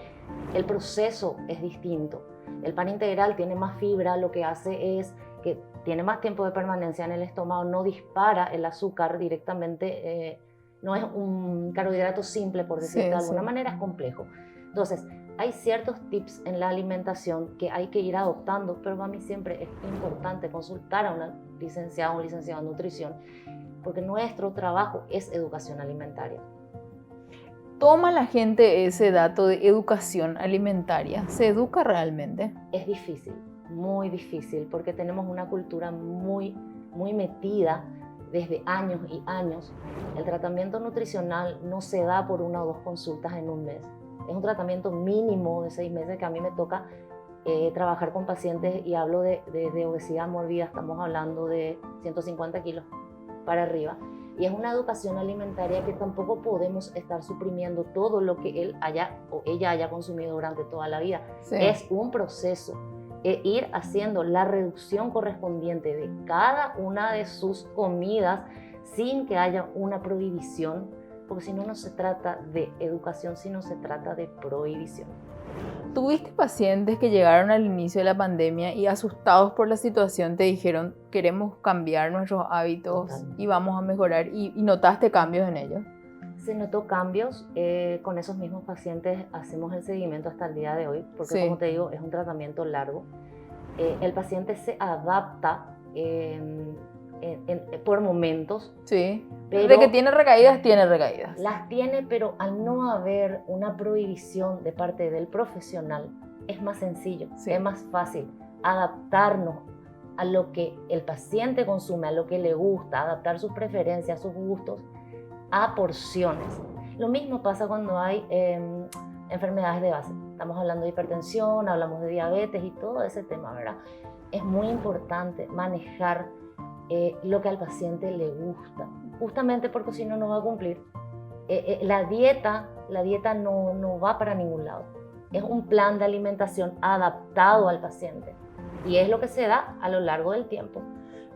el proceso es distinto. El pan integral tiene más fibra, lo que hace es que tiene más tiempo de permanencia en el estómago, no dispara el azúcar directamente, no es un carbohidrato simple, por decirlo de alguna manera, es complejo. Entonces, hay ciertos tips en la alimentación que hay que ir adoptando, pero para mí siempre es importante consultar a una licenciada o un licenciado en nutrición, porque nuestro trabajo es educación alimentaria. ¿Toma la gente ese dato de educación alimentaria? ¿Se educa realmente? Es difícil, muy difícil, porque tenemos una cultura muy, muy metida desde años y años. El tratamiento nutricional no se da por 1 o 2 consultas en un mes. Es un tratamiento mínimo de 6 meses que a mí me toca trabajar con pacientes y hablo de obesidad mórbida, estamos hablando de 150 kilos para arriba. Y es una educación alimentaria que tampoco podemos estar suprimiendo todo lo que él haya o ella haya consumido durante toda la vida. Sí. Es un proceso. Ir haciendo la reducción correspondiente de cada una de sus comidas sin que haya una prohibición, porque si no, no se trata de educación, sino se trata de prohibición. ¿Tuviste pacientes que llegaron al inicio de la pandemia y asustados por la situación te dijeron queremos cambiar nuestros hábitos Totalmente. y vamos a mejorar y notaste cambios en ellos? Se notó cambios, con esos mismos pacientes hacemos el seguimiento hasta el día de hoy, porque Sí. como te digo, es un tratamiento largo. El paciente se adapta por momentos, Sí. pero De que tiene recaídas, tiene recaídas. las tiene, pero al no haber una prohibición de parte del profesional, es más sencillo, Sí. es más fácil adaptarnos a lo que el paciente consume, a lo que le gusta, adaptar sus preferencias, sus gustos, a porciones. Lo mismo pasa cuando hay enfermedades de base. Estamos hablando de hipertensión, hablamos de diabetes y todo ese tema, ¿verdad? Es muy importante manejar lo que al paciente le gusta, justamente porque si no, no va a cumplir. La dieta no va para ningún lado. Es un plan de alimentación adaptado al paciente y es lo que se da a lo largo del tiempo.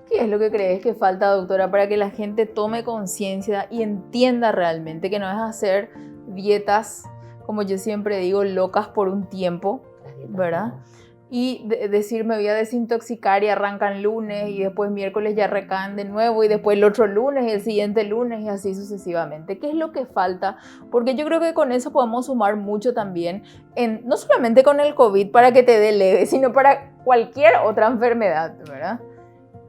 ¿Qué es lo que crees que falta, doctora, para que la gente tome conciencia y entienda realmente que no es hacer dietas, como yo siempre digo, locas por un tiempo, Las dietas ¿verdad? no. Y decir me voy a desintoxicar y arrancan lunes y después miércoles ya recaen de nuevo y después el otro lunes y el siguiente lunes y así sucesivamente? ¿Qué es lo que falta? Porque yo creo que con eso podemos sumar mucho también, no solamente con el COVID para que te dé leve, sino para cualquier otra enfermedad, ¿verdad?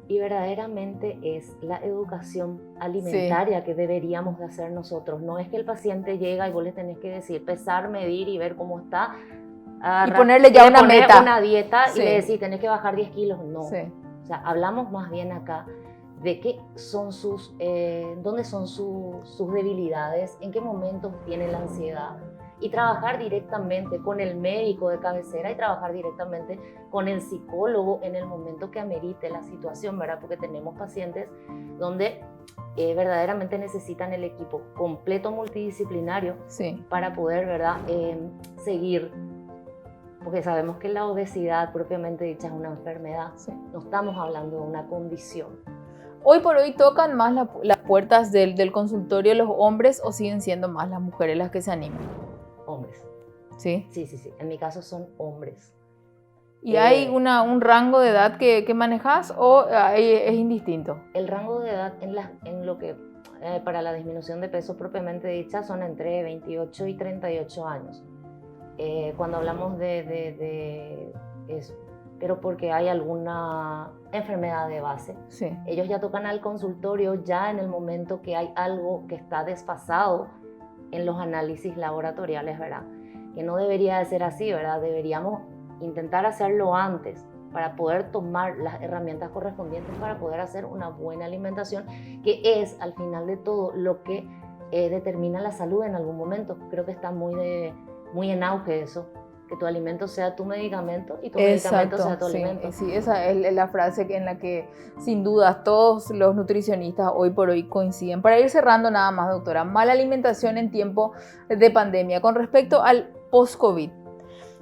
Y verdaderamente es la educación alimentaria que deberíamos de hacer nosotros. No es que el paciente llega y vos le tenés que decir pesar, medir y ver cómo está. Y ponerle ya una meta. Una dieta Sí. y le decís tenés que bajar 10 kilos. No. Sí. O sea, hablamos más bien acá de qué son dónde son sus debilidades, en qué momentos tiene la ansiedad. Y trabajar directamente con el médico de cabecera y trabajar directamente con el psicólogo en el momento que amerite la situación, ¿verdad? Porque tenemos pacientes donde verdaderamente necesitan el equipo completo multidisciplinario Sí. para poder, ¿verdad? Seguir. Porque sabemos que la obesidad propiamente dicha es una enfermedad. Sí. No estamos hablando de una condición. Hoy por hoy tocan más las puertas del consultorio los hombres o siguen siendo más las mujeres las que se animan. Hombres. ¿Sí? Sí. En mi caso son hombres. ¿Y hay un rango de edad que manejas o es indistinto? El rango de edad en lo que para la disminución de peso propiamente dicha son entre 28 y 38 años. Cuando hablamos de eso, pero porque hay alguna enfermedad de base, Sí. ellos ya tocan al consultorio ya en el momento que hay algo que está desfasado en los análisis laboratoriales, ¿verdad? Que no debería de ser así, ¿verdad? Deberíamos intentar hacerlo antes para poder tomar las herramientas correspondientes para poder hacer una buena alimentación, que es al final de todo lo que determina la salud en algún momento. Creo que está muy en auge eso, que tu alimento sea tu medicamento y tu medicamento sea tu alimento. Sí, esa es la frase en la que sin duda todos los nutricionistas hoy por hoy coinciden. Para ir cerrando nada más, doctora, mala alimentación en tiempo de pandemia. Con respecto al post-COVID,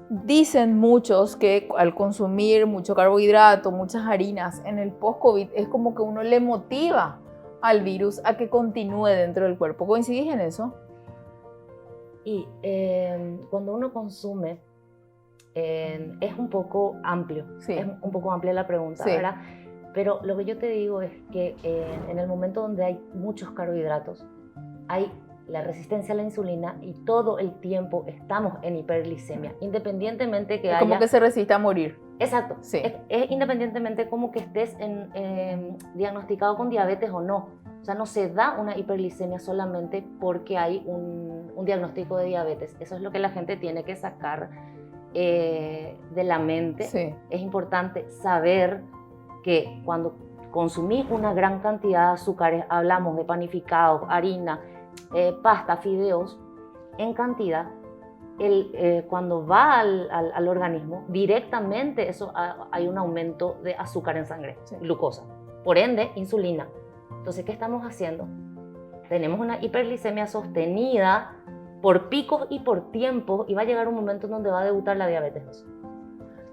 dicen muchos que al consumir mucho carbohidrato, muchas harinas en el post-COVID es como que uno le motiva al virus a que continúe dentro del cuerpo. ¿Coincidís en eso? Y cuando uno consume, es un poco amplio, Sí. es un poco amplia la pregunta, Sí. ¿verdad? Pero lo que yo te digo es que en el momento donde hay muchos carbohidratos, hay la resistencia a la insulina y todo el tiempo estamos en hiperglicemia, independientemente que Es haya... como que se resiste a morir. Exacto, Sí. es independientemente como que estés diagnosticado con diabetes o no. O sea, no se da una hiperglicemia solamente porque hay un diagnóstico de diabetes. Eso es lo que la gente tiene que sacar de la mente. Sí. Es importante saber que cuando consumís una gran cantidad de azúcares, hablamos de panificados, harina, pasta, fideos, en cantidad, cuando va al organismo, directamente hay un aumento de azúcar en sangre, Sí. glucosa. Por ende, insulina. Entonces, ¿qué estamos haciendo? Tenemos una hiperglicemia sostenida por picos y por tiempo y va a llegar un momento en donde va a debutar la diabetes 2.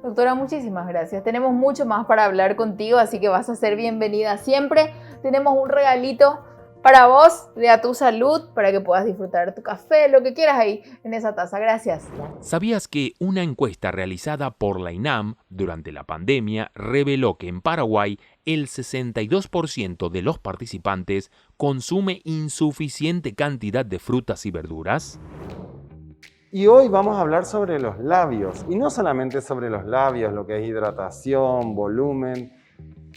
Doctora, muchísimas gracias. Tenemos mucho más para hablar contigo, así que vas a ser bienvenida siempre. Tenemos un regalito para vos de A Tu Salud, para que puedas disfrutar tu café, lo que quieras ahí en esa taza. Gracias. ¿Sabías que una encuesta realizada por la INAM durante la pandemia reveló que en Paraguay el 62% de los participantes consume insuficiente cantidad de frutas y verduras? Y hoy vamos a hablar sobre los labios, y no solamente sobre los labios, lo que es hidratación, volumen,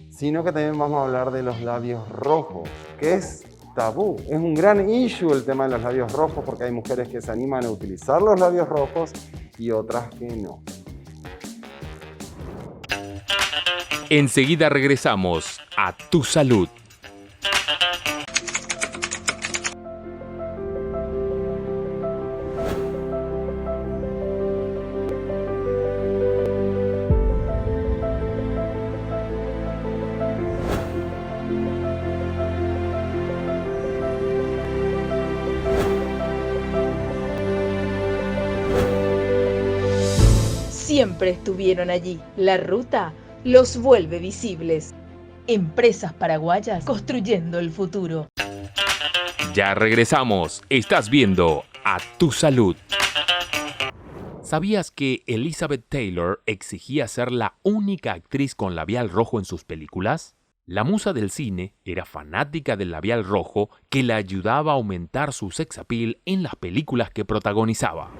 sino que también vamos a hablar de los labios rojos, que es tabú. Es un gran issue el tema de los labios rojos porque hay mujeres que se animan a utilizar los labios rojos y otras que no. Enseguida regresamos a Tu Salud. Siempre estuvieron allí. La ruta los vuelve visibles. Empresas paraguayas construyendo el futuro. Ya regresamos. Estás viendo A Tu Salud. ¿Sabías que Elizabeth Taylor exigía ser la única actriz con labial rojo en sus películas? La musa del cine era fanática del labial rojo que le ayudaba a aumentar su sex appeal en las películas que protagonizaba.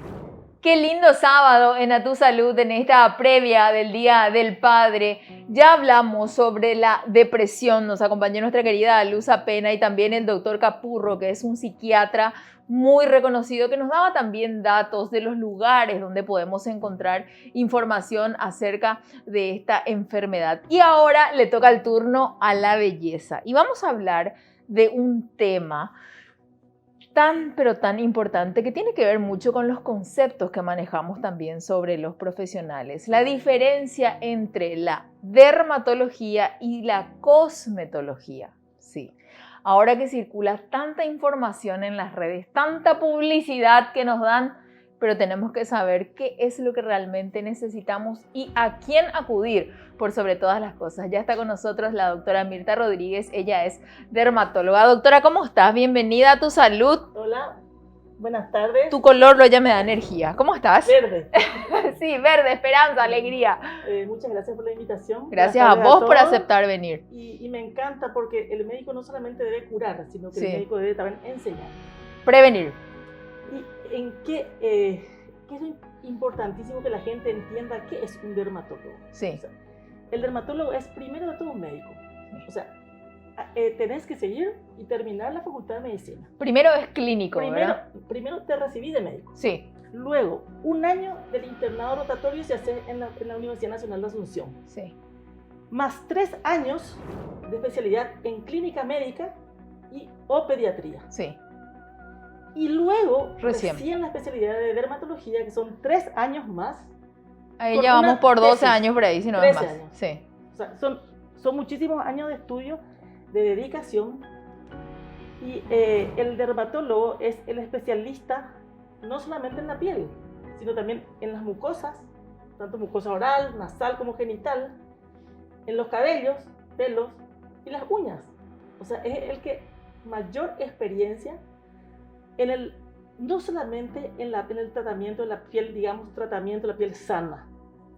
Qué lindo sábado en A Tu Salud, en esta previa del Día del Padre. Ya hablamos sobre la depresión, nos acompañó nuestra querida Luz Apena y también el doctor Capurro, que es un psiquiatra muy reconocido, que nos daba también datos de los lugares donde podemos encontrar información acerca de esta enfermedad. Y ahora le toca el turno a la belleza y vamos a hablar de un tema pero tan importante que tiene que ver mucho con los conceptos que manejamos también sobre los profesionales. La diferencia entre la dermatología y la cosmetología. Sí. Ahora que circula tanta información en las redes, tanta publicidad que nos dan, pero tenemos que saber qué es lo que realmente necesitamos y a quién acudir por sobre todas las cosas. Ya está con nosotros la doctora Mirta Rodríguez, ella es dermatóloga. Doctora, ¿cómo estás? Bienvenida a Tu Salud. Hola, buenas tardes. Tu color ya me da energía. ¿Cómo estás? Verde. Sí, verde, esperanza, alegría. Muchas gracias por la invitación. Gracias a vos por aceptar venir. Y me encanta porque el médico no solamente debe curar, sino que el médico debe también enseñar. Prevenir. ¿Y en qué es importantísimo que la gente entienda qué es un dermatólogo? Sí. O sea, el dermatólogo es primero de todo un médico. O sea, tenés que seguir y terminar la facultad de medicina. Primero es clínico, ¿verdad? Primero te recibís de médico. Sí. Luego, un año del internado rotatorio se hace en la Universidad Nacional de Asunción. Sí. Más 3 años de especialidad en clínica médica o pediatría. Sí. Y luego, recién la especialidad de dermatología, que son 3 años más. Ahí ya vamos por 12 años por ahí, si no es más. Años. Sí. O sea, son muchísimos años de estudio, de dedicación. Y el dermatólogo es el especialista no solamente en la piel, sino también en las mucosas, tanto mucosa oral, nasal como genital, en los cabellos, pelos y las uñas. O sea, es el que mayor experiencia no solamente en el tratamiento de la piel, digamos, tratamiento de la piel sana,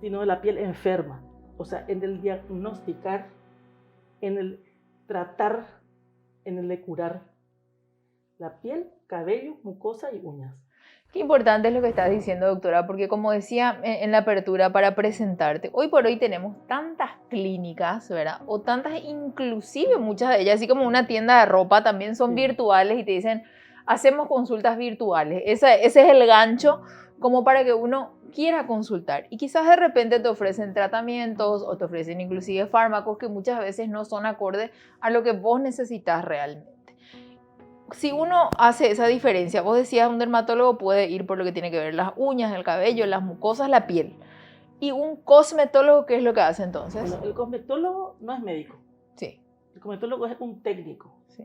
sino de la piel enferma. O sea, en el diagnosticar, en el tratar, en el de curar la piel, cabello, mucosa y uñas. Qué importante es lo que estás diciendo, doctora, porque como decía en la apertura para presentarte, hoy por hoy tenemos tantas clínicas, ¿verdad? O tantas, inclusive muchas de ellas, así como una tienda de ropa, también son virtuales y te dicen, hacemos consultas virtuales. Ese es el gancho como para que uno quiera consultar. Y quizás de repente te ofrecen tratamientos o te ofrecen inclusive fármacos que muchas veces no son acordes a lo que vos necesitas realmente. Si uno hace esa diferencia, vos decías, un dermatólogo puede ir por lo que tiene que ver las uñas, el cabello, las mucosas, la piel. ¿Y un cosmetólogo qué es lo que hace entonces? Bueno, el cosmetólogo no es médico. Sí. El cosmetólogo es un técnico. Sí.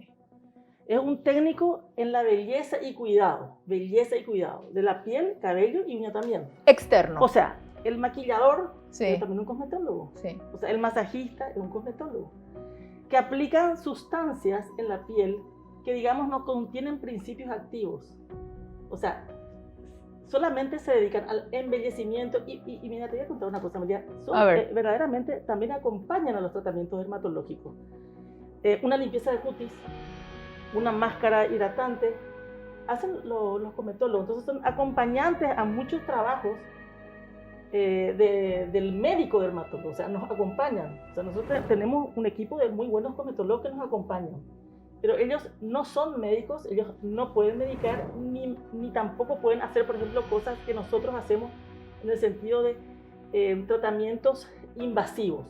Es un técnico en la belleza y cuidado de la piel, cabello y uña también. Externo. O sea, el maquillador Sí. es también un cosmetólogo. Sí. O sea, el masajista es un cosmetólogo. Que aplican sustancias en la piel que, digamos, no contienen principios activos. O sea, solamente se dedican al embellecimiento. Y mira, te voy a contar una cosa, María. A ver. Verdaderamente también acompañan a los tratamientos dermatológicos. Una limpieza de cutis, una máscara hidratante, hacen los cosmetólogos. Entonces son acompañantes a muchos trabajos del médico dermatólogo, o sea, nos acompañan. O sea, nosotros tenemos un equipo de muy buenos cosmetólogos que nos acompañan, pero ellos no son médicos, ellos no pueden medicar, ni tampoco pueden hacer, por ejemplo, cosas que nosotros hacemos en el sentido de tratamientos invasivos.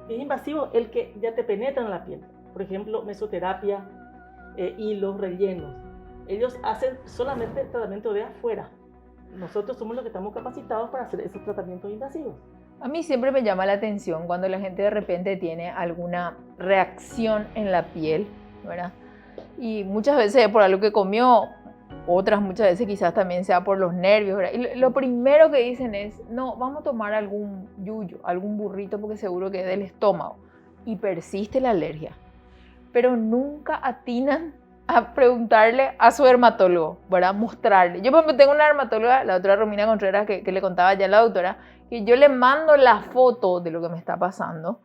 Es invasivo el que ya te penetra en la piel, por ejemplo, mesoterapia, hilos, rellenos. Ellos hacen solamente tratamiento de afuera. Nosotros somos los que estamos capacitados para hacer esos tratamientos invasivos. A mí siempre me llama la atención cuando la gente de repente tiene alguna reacción en la piel, ¿verdad? Y muchas veces por algo que comió, otras muchas veces quizás también sea por los nervios, ¿verdad? Y lo primero que dicen es, no, vamos a tomar algún yuyo, algún burrito porque seguro que es del estómago. Y persiste la alergia. Pero nunca atinan a preguntarle a su dermatólogo, ¿verdad? Mostrarle. Yo, por ejemplo, tengo una dermatóloga, la doctora Romina Contreras, que le contaba ya a la doctora, que yo le mando la foto de lo que me está pasando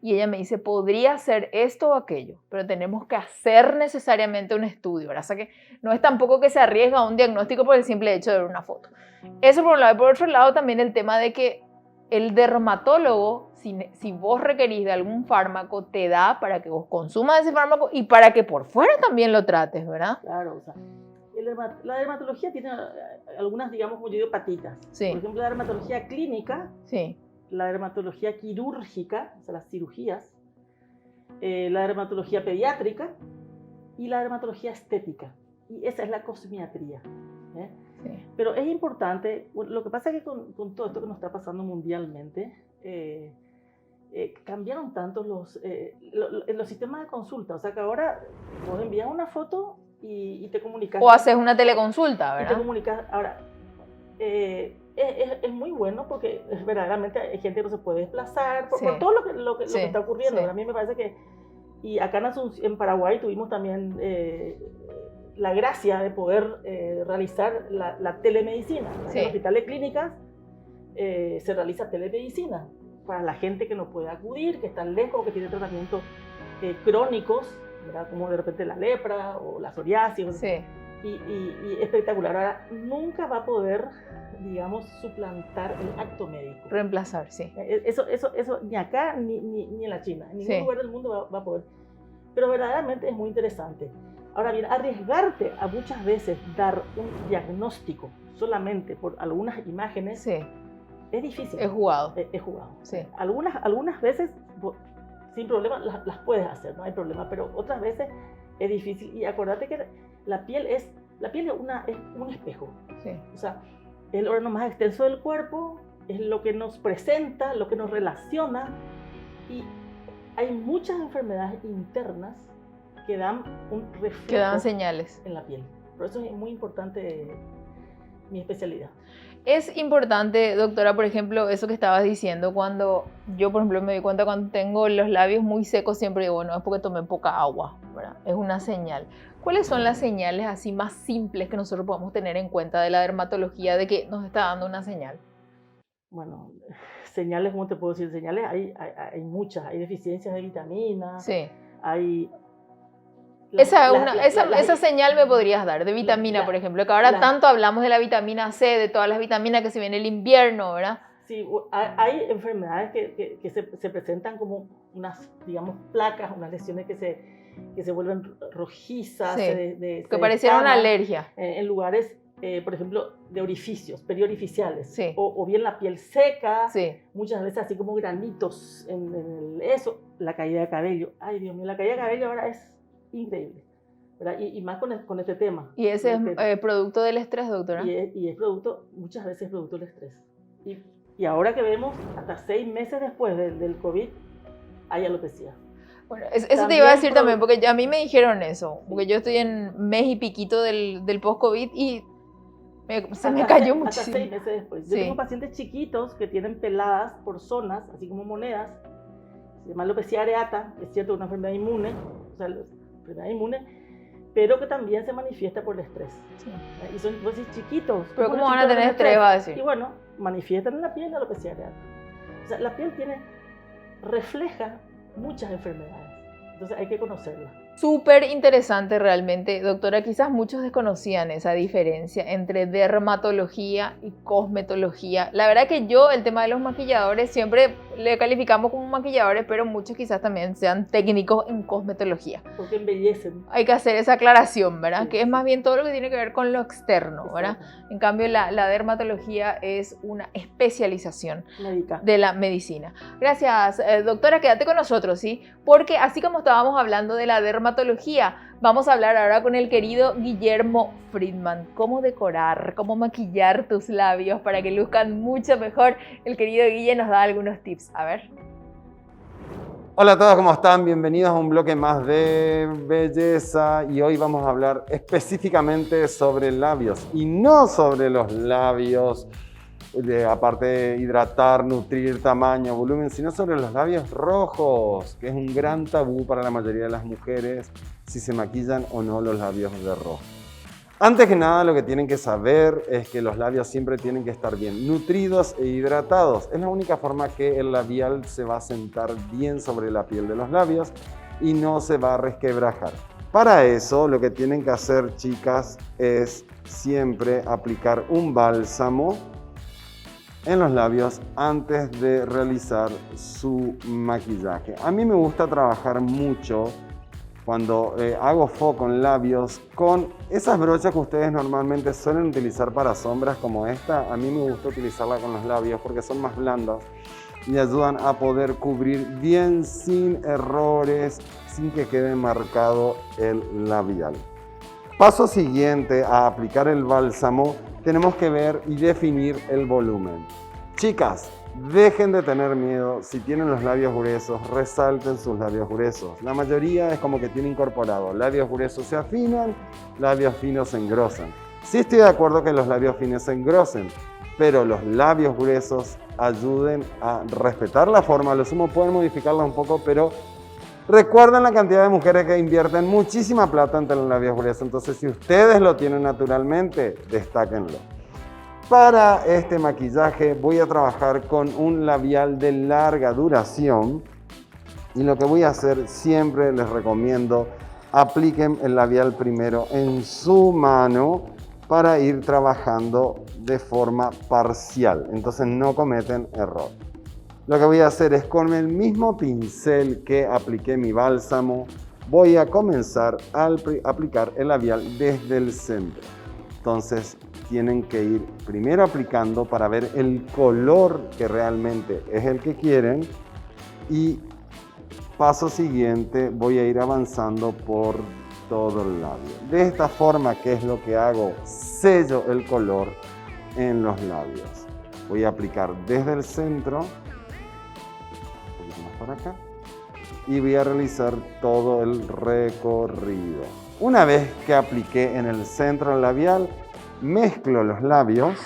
y ella me dice, podría ser esto o aquello, pero tenemos que hacer necesariamente un estudio, ¿verdad? O sea que no es tampoco que se arriesga a un diagnóstico por el simple hecho de ver una foto. Eso por un lado. Y por otro lado también el tema de que el dermatólogo, si vos requerís de algún fármaco, te da para que vos consumas ese fármaco y para que por fuera también lo trates, ¿verdad? Claro, o sea, la dermatología tiene algunas, digamos, como yo digo, patitas. Sí. Por ejemplo, la dermatología clínica, Sí. la dermatología quirúrgica, o sea, las cirugías, la dermatología pediátrica y la dermatología estética. Y esa es la cosmiatría. Sí. Pero es importante, lo que pasa es que con todo esto que nos está pasando mundialmente, cambiaron tanto los sistemas de consulta. O sea que ahora vos envías una foto y te comunicas. O haces una teleconsulta, Y te ¿verdad? comunicas. Ahora, es muy bueno porque verdaderamente hay gente que no se puede desplazar por todo lo que está ocurriendo. Sí. A mí me parece que, y acá en Paraguay tuvimos también la gracia de poder realizar la telemedicina. Sí. En hospitales clínicas se realiza telemedicina para la gente que no puede acudir, que está lejos, que tiene tratamientos crónicos, ¿verdad? Como de repente la lepra o la psoriasis. Sí. Y espectacular. Ahora, nunca va a poder, digamos, suplantar el acto médico. Reemplazar, sí. Eso ni acá ni en la China. En ningún Sí. lugar del mundo va a poder. Pero verdaderamente es muy interesante. Ahora bien, arriesgarte a muchas veces dar un diagnóstico solamente por algunas imágenes Sí. es difícil. Es jugado. Es jugado. Sí. Algunas veces, sin problema, las puedes hacer, no hay problema, pero otras veces es difícil. Y acordate que la piel es un espejo. Sí. O sea, es el órgano más extenso del cuerpo, es lo que nos presenta, lo que nos relaciona, y hay muchas enfermedades internas que dan un reflejo Que dan señales. en la piel. Por eso es muy importante mi especialidad. Es importante, doctora, por ejemplo, eso que estabas diciendo, cuando yo, por ejemplo, me doy cuenta cuando tengo los labios muy secos, siempre digo, no, es porque tomé poca agua, ¿verdad? Es una señal. ¿Cuáles son las señales así más simples que nosotros podemos tener en cuenta de la dermatología de que nos está dando una señal? Bueno, señales, ¿cómo te puedo decir? Señales hay muchas, hay deficiencias de vitaminas, Sí. hay... Esa señal me podrías dar, de vitamina, por ejemplo, que ahora tanto hablamos de la vitamina C, de todas las vitaminas que se viene el invierno, ¿verdad? Sí, hay enfermedades que se presentan como unas, digamos, placas, unas lesiones que se vuelven rojizas, Sí, que que pareciera una alergia. En lugares, por ejemplo, de orificios, periorificiales, Sí. o bien la piel seca, Sí. muchas veces así como granitos eso, la caída de cabello. Ay, Dios mío, la caída de cabello ahora es increíble, ¿verdad? Y más con este tema. ¿Y ese es producto del estrés, doctora? Y es producto, muchas veces es producto del estrés. Y ahora que vemos, hasta 6 meses después del COVID, hay alopecia. Bueno, eso te iba a decir también, porque a mí me dijeron eso, porque yo estoy en mes y piquito del post-COVID y se me cayó muchísimo. Hasta 6 meses después. Yo tengo pacientes chiquitos que tienen peladas por zonas, así como monedas, se llama alopecia areata, es cierto, una enfermedad inmune, o sea, enfermedad inmune, pero que también se manifiesta por el estrés. Sí. Y son dosis chiquitos. Pero ¿cómo van a tener estrés, va a decir? Y bueno, manifiestan en la piel la alopecia areata. O sea, la piel refleja muchas enfermedades, entonces hay que conocerla. Súper interesante realmente, doctora. Quizás muchos desconocían esa diferencia entre dermatología y cosmetología. La verdad que yo, el tema de los maquilladores, siempre le calificamos como maquilladores, pero muchos quizás también sean técnicos en cosmetología. Porque embellecen. Hay que hacer esa aclaración, ¿verdad? Sí, que es más bien todo lo que tiene que ver con lo externo, ¿verdad? En cambio, la dermatología es una especialización de la medicina. Gracias, doctora. Quédate con nosotros, ¿sí? Porque así como estábamos hablando de la dermatología, vamos a hablar ahora con el querido Guillermo Friedman. Cómo decorar, cómo maquillar tus labios para que luzcan mucho mejor. El querido Guille nos da algunos tips. A ver. Hola a todos, ¿cómo están? Bienvenidos a un bloque más de belleza y hoy vamos a hablar específicamente sobre labios y no sobre los labios aparte de hidratar, nutrir, tamaño, volumen, sino sobre los labios rojos, que es un gran tabú para la mayoría de las mujeres, si se maquillan o no los labios de rojo. Antes que nada, lo que tienen que saber es que los labios siempre tienen que estar bien nutridos e hidratados. Es la única forma que el labial se va a sentar bien sobre la piel de los labios y no se va a resquebrajar. Para eso, lo que tienen que hacer, chicas, es siempre aplicar un bálsamo en los labios antes de realizar su maquillaje. A mí me gusta trabajar mucho cuando hago foco en labios con esas brochas que ustedes normalmente suelen utilizar para sombras como esta. A mí me gusta utilizarla con los labios porque son más blandas y ayudan a poder cubrir bien sin errores, sin que quede marcado el labial. Paso siguiente a aplicar el bálsamo, tenemos que ver y definir el volumen. Chicas, dejen de tener miedo. Si tienen los labios gruesos, resalten sus labios gruesos. La mayoría es como que tiene incorporado. Labios gruesos se afinan, labios finos se engrosan. Sí estoy de acuerdo que los labios finos se engrosen, pero los labios gruesos ayuden a respetar la forma. A lo sumo pueden modificarla un poco, pero recuerden la cantidad de mujeres que invierten muchísima plata en tener labios gruesos. Entonces, si ustedes lo tienen naturalmente, destáquenlo. Para este maquillaje voy a trabajar con un labial de larga duración. Y lo que voy a hacer, siempre les recomiendo, apliquen el labial primero en su mano para ir trabajando de forma parcial. Entonces no cometen error. Lo que voy a hacer es con el mismo pincel que apliqué mi bálsamo, voy a comenzar a aplicar el labial desde el centro. Entonces tienen que ir primero aplicando para ver el color que realmente es el que quieren y paso siguiente voy a ir avanzando por todo el labio. De esta forma, ¿qué es lo que hago? Sello el color en los labios. Voy a aplicar desde el centro, por acá, y voy a realizar todo el recorrido. Una vez que apliqué en el centro labial, mezclo los labios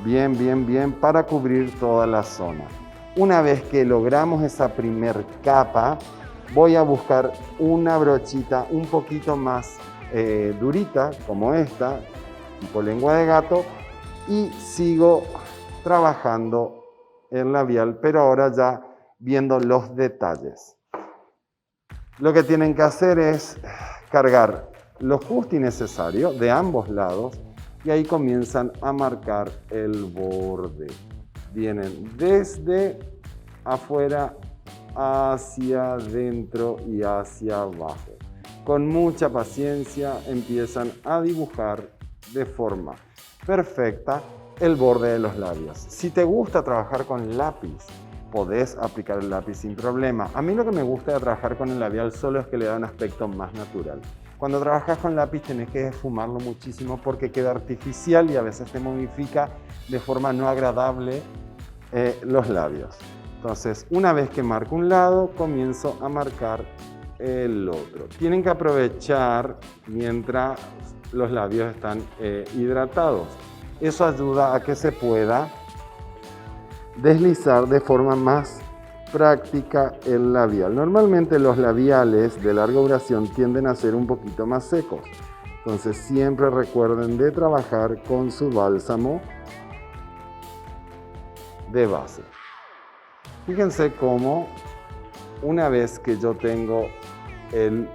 bien para cubrir toda la zona. Una vez que logramos esa primer capa, voy a buscar una brochita un poquito más durita, como esta, tipo lengua de gato, y sigo trabajando el labial, pero ahora ya viendo los detalles. Lo que tienen que hacer es cargar lo justo y necesario de ambos lados y ahí comienzan a marcar el borde. Vienen desde afuera hacia adentro y hacia abajo. Con mucha paciencia empiezan a dibujar de forma perfecta el borde de los labios. Si te gusta trabajar con lápiz, podés aplicar el lápiz sin problema. A mí lo que me gusta de trabajar con el labial solo es que le da un aspecto más natural. Cuando trabajas con lápiz tenés que esfumarlo muchísimo porque queda artificial y a veces te modifica de forma no agradable los labios. Entonces, una vez que marco un lado, comienzo a marcar el otro. Tienen que aprovechar mientras los labios están hidratados. Eso ayuda a que se pueda deslizar de forma más práctica el labial. Normalmente los labiales de larga duración tienden a ser un poquito más secos. Entonces siempre recuerden de trabajar con su bálsamo de base. Fíjense cómo una vez que yo tengo el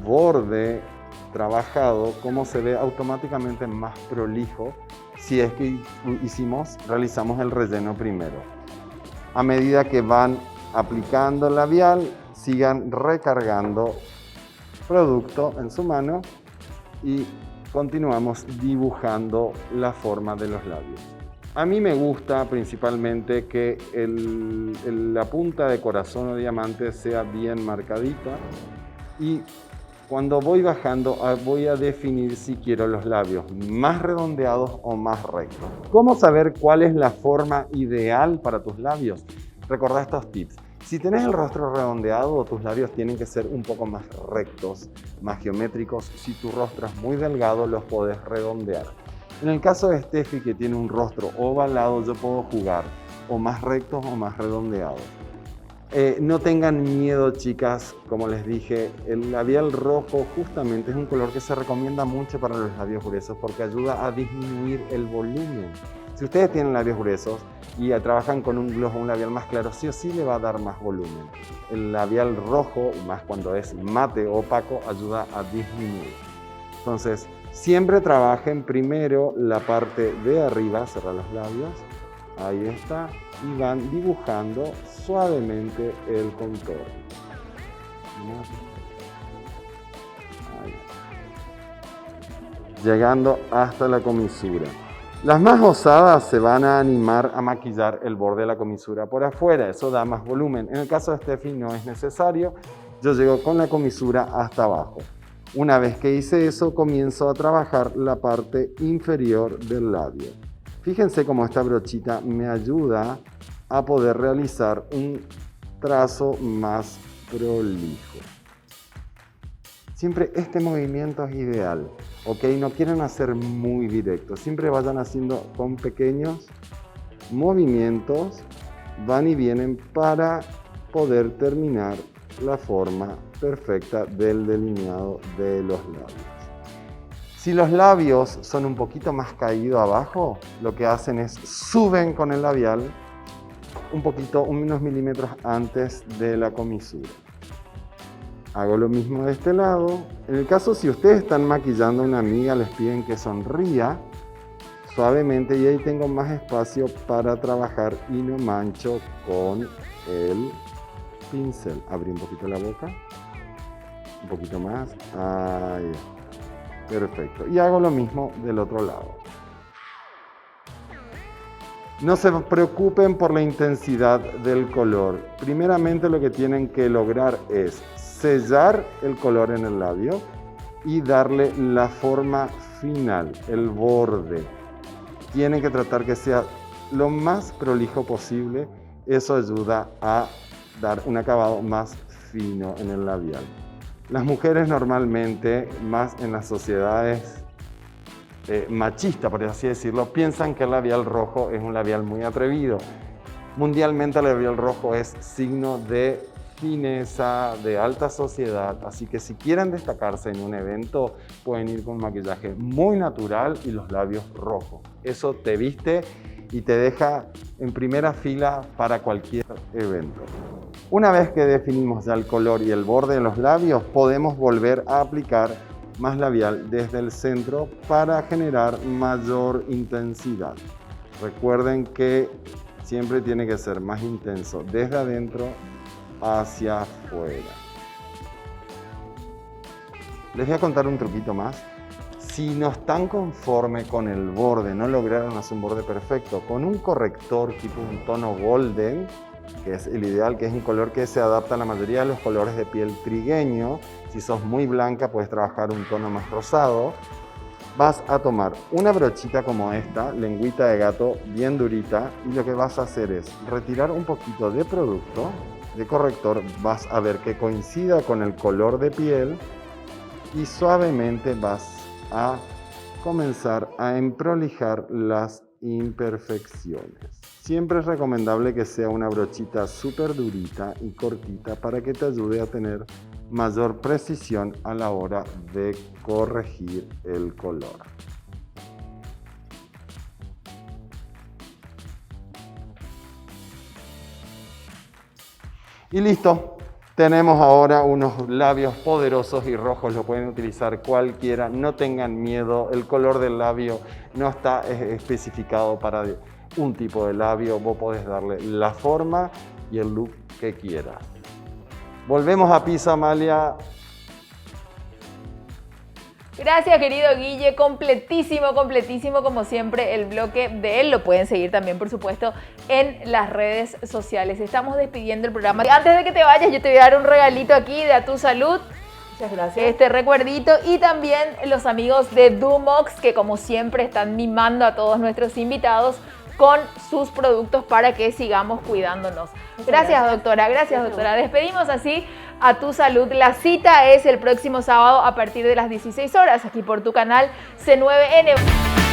borde trabajado, cómo se ve automáticamente más prolijo si es que realizamos el relleno primero. A medida que van aplicando el labial, sigan recargando producto en su mano y continuamos dibujando la forma de los labios. A mí me gusta principalmente que la punta de corazón o diamante sea bien marcadita y cuando voy bajando voy a definir si quiero los labios más redondeados o más rectos. ¿Cómo saber cuál es la forma ideal para tus labios? Recordá estos tips. Si tenés el rostro redondeado, tus labios tienen que ser un poco más rectos, más geométricos. Si tu rostro es muy delgado, los podés redondear. En el caso de Steffi, que tiene un rostro ovalado, yo puedo jugar o más rectos o más redondeados. No tengan miedo, chicas, como les dije, el labial rojo justamente es un color que se recomienda mucho para los labios gruesos porque ayuda a disminuir el volumen. Si ustedes tienen labios gruesos y trabajan con un gloss o un labial más claro, sí o sí le va a dar más volumen. El labial rojo, más cuando es mate o opaco, ayuda a disminuir. Entonces, siempre trabajen primero la parte de arriba, cerrar los labios, ahí está, y van dibujando suavemente el contorno. Ahí. Llegando hasta la comisura. Las más osadas se van a animar a maquillar el borde de la comisura por afuera, eso da más volumen. En el caso de Steffi no es necesario, yo llego con la comisura hasta abajo. Una vez que hice eso, comienzo a trabajar la parte inferior del labio. Fíjense cómo esta brochita me ayuda a poder realizar un trazo más prolijo. Siempre este movimiento es ideal, ¿ok? No quieren hacer muy directo, siempre vayan haciendo con pequeños movimientos, van y vienen para poder terminar la forma perfecta del delineado de los labios. Si los labios son un poquito más caídos abajo, lo que hacen es suben con el labial un poquito, unos milímetros antes de la comisura. Hago lo mismo de este lado. En el caso si ustedes están maquillando a una amiga, les piden que sonría suavemente y ahí tengo más espacio para trabajar y no mancho con el pincel. Abrí un poquito la boca, un poquito más, ahí está. Perfecto. Y hago lo mismo del otro lado. No se preocupen por la intensidad del color. Primeramente lo que tienen que lograr es sellar el color en el labio y darle la forma final, el borde. Tienen que tratar que sea lo más prolijo posible. Eso ayuda a dar un acabado más fino en el labial. Las mujeres normalmente, más en las sociedades machistas, por así decirlo, piensan que el labial rojo es un labial muy atrevido. Mundialmente el labial rojo es signo de fineza, de alta sociedad, así que si quieren destacarse en un evento, pueden ir con un maquillaje muy natural y los labios rojos. Eso te viste y te deja en primera fila para cualquier evento. Una vez que definimos ya el color y el borde de los labios, podemos volver a aplicar más labial desde el centro para generar mayor intensidad. Recuerden que siempre tiene que ser más intenso desde adentro hacia afuera. Les voy a contar un truquito más. Si no están conformes con el borde, no lograron hacer un borde perfecto, con un corrector tipo un tono golden, que es el ideal, que es un color que se adapta a la mayoría de los colores de piel trigueño. Si sos muy blanca, puedes trabajar un tono más rosado. vas a tomar una brochita como esta, lengüita de gato bien durita, y lo que vas a hacer es retirar un poquito de producto, de corrector, vas a ver que coincida con el color de piel y suavemente vas a comenzar a emprolijar las imperfecciones. Siempre es recomendable que sea una brochita súper durita y cortita para que te ayude a tener mayor precisión a la hora de corregir el color. Y listo, tenemos ahora unos labios poderosos y rojos, lo pueden utilizar cualquiera, no tengan miedo, el color del labio no está especificado para un tipo de labio, vos podés darle la forma y el look que quieras. Volvemos a piso, Amalia. Gracias, querido Guille, completísimo como siempre el bloque de él. Lo pueden seguir también, por supuesto, en las redes sociales. Estamos despidiendo el programa. Antes de que te vayas, yo te voy a dar un regalito aquí de A Tu Salud. Muchas gracias. Este recuerdito, y también los amigos de Dumox, que como siempre están mimando a todos nuestros invitados con sus productos para que sigamos cuidándonos. Gracias, doctora. Gracias, doctora. Despedimos así A Tu Salud. La cita es el próximo sábado a partir de las 16 horas aquí por tu canal C9N.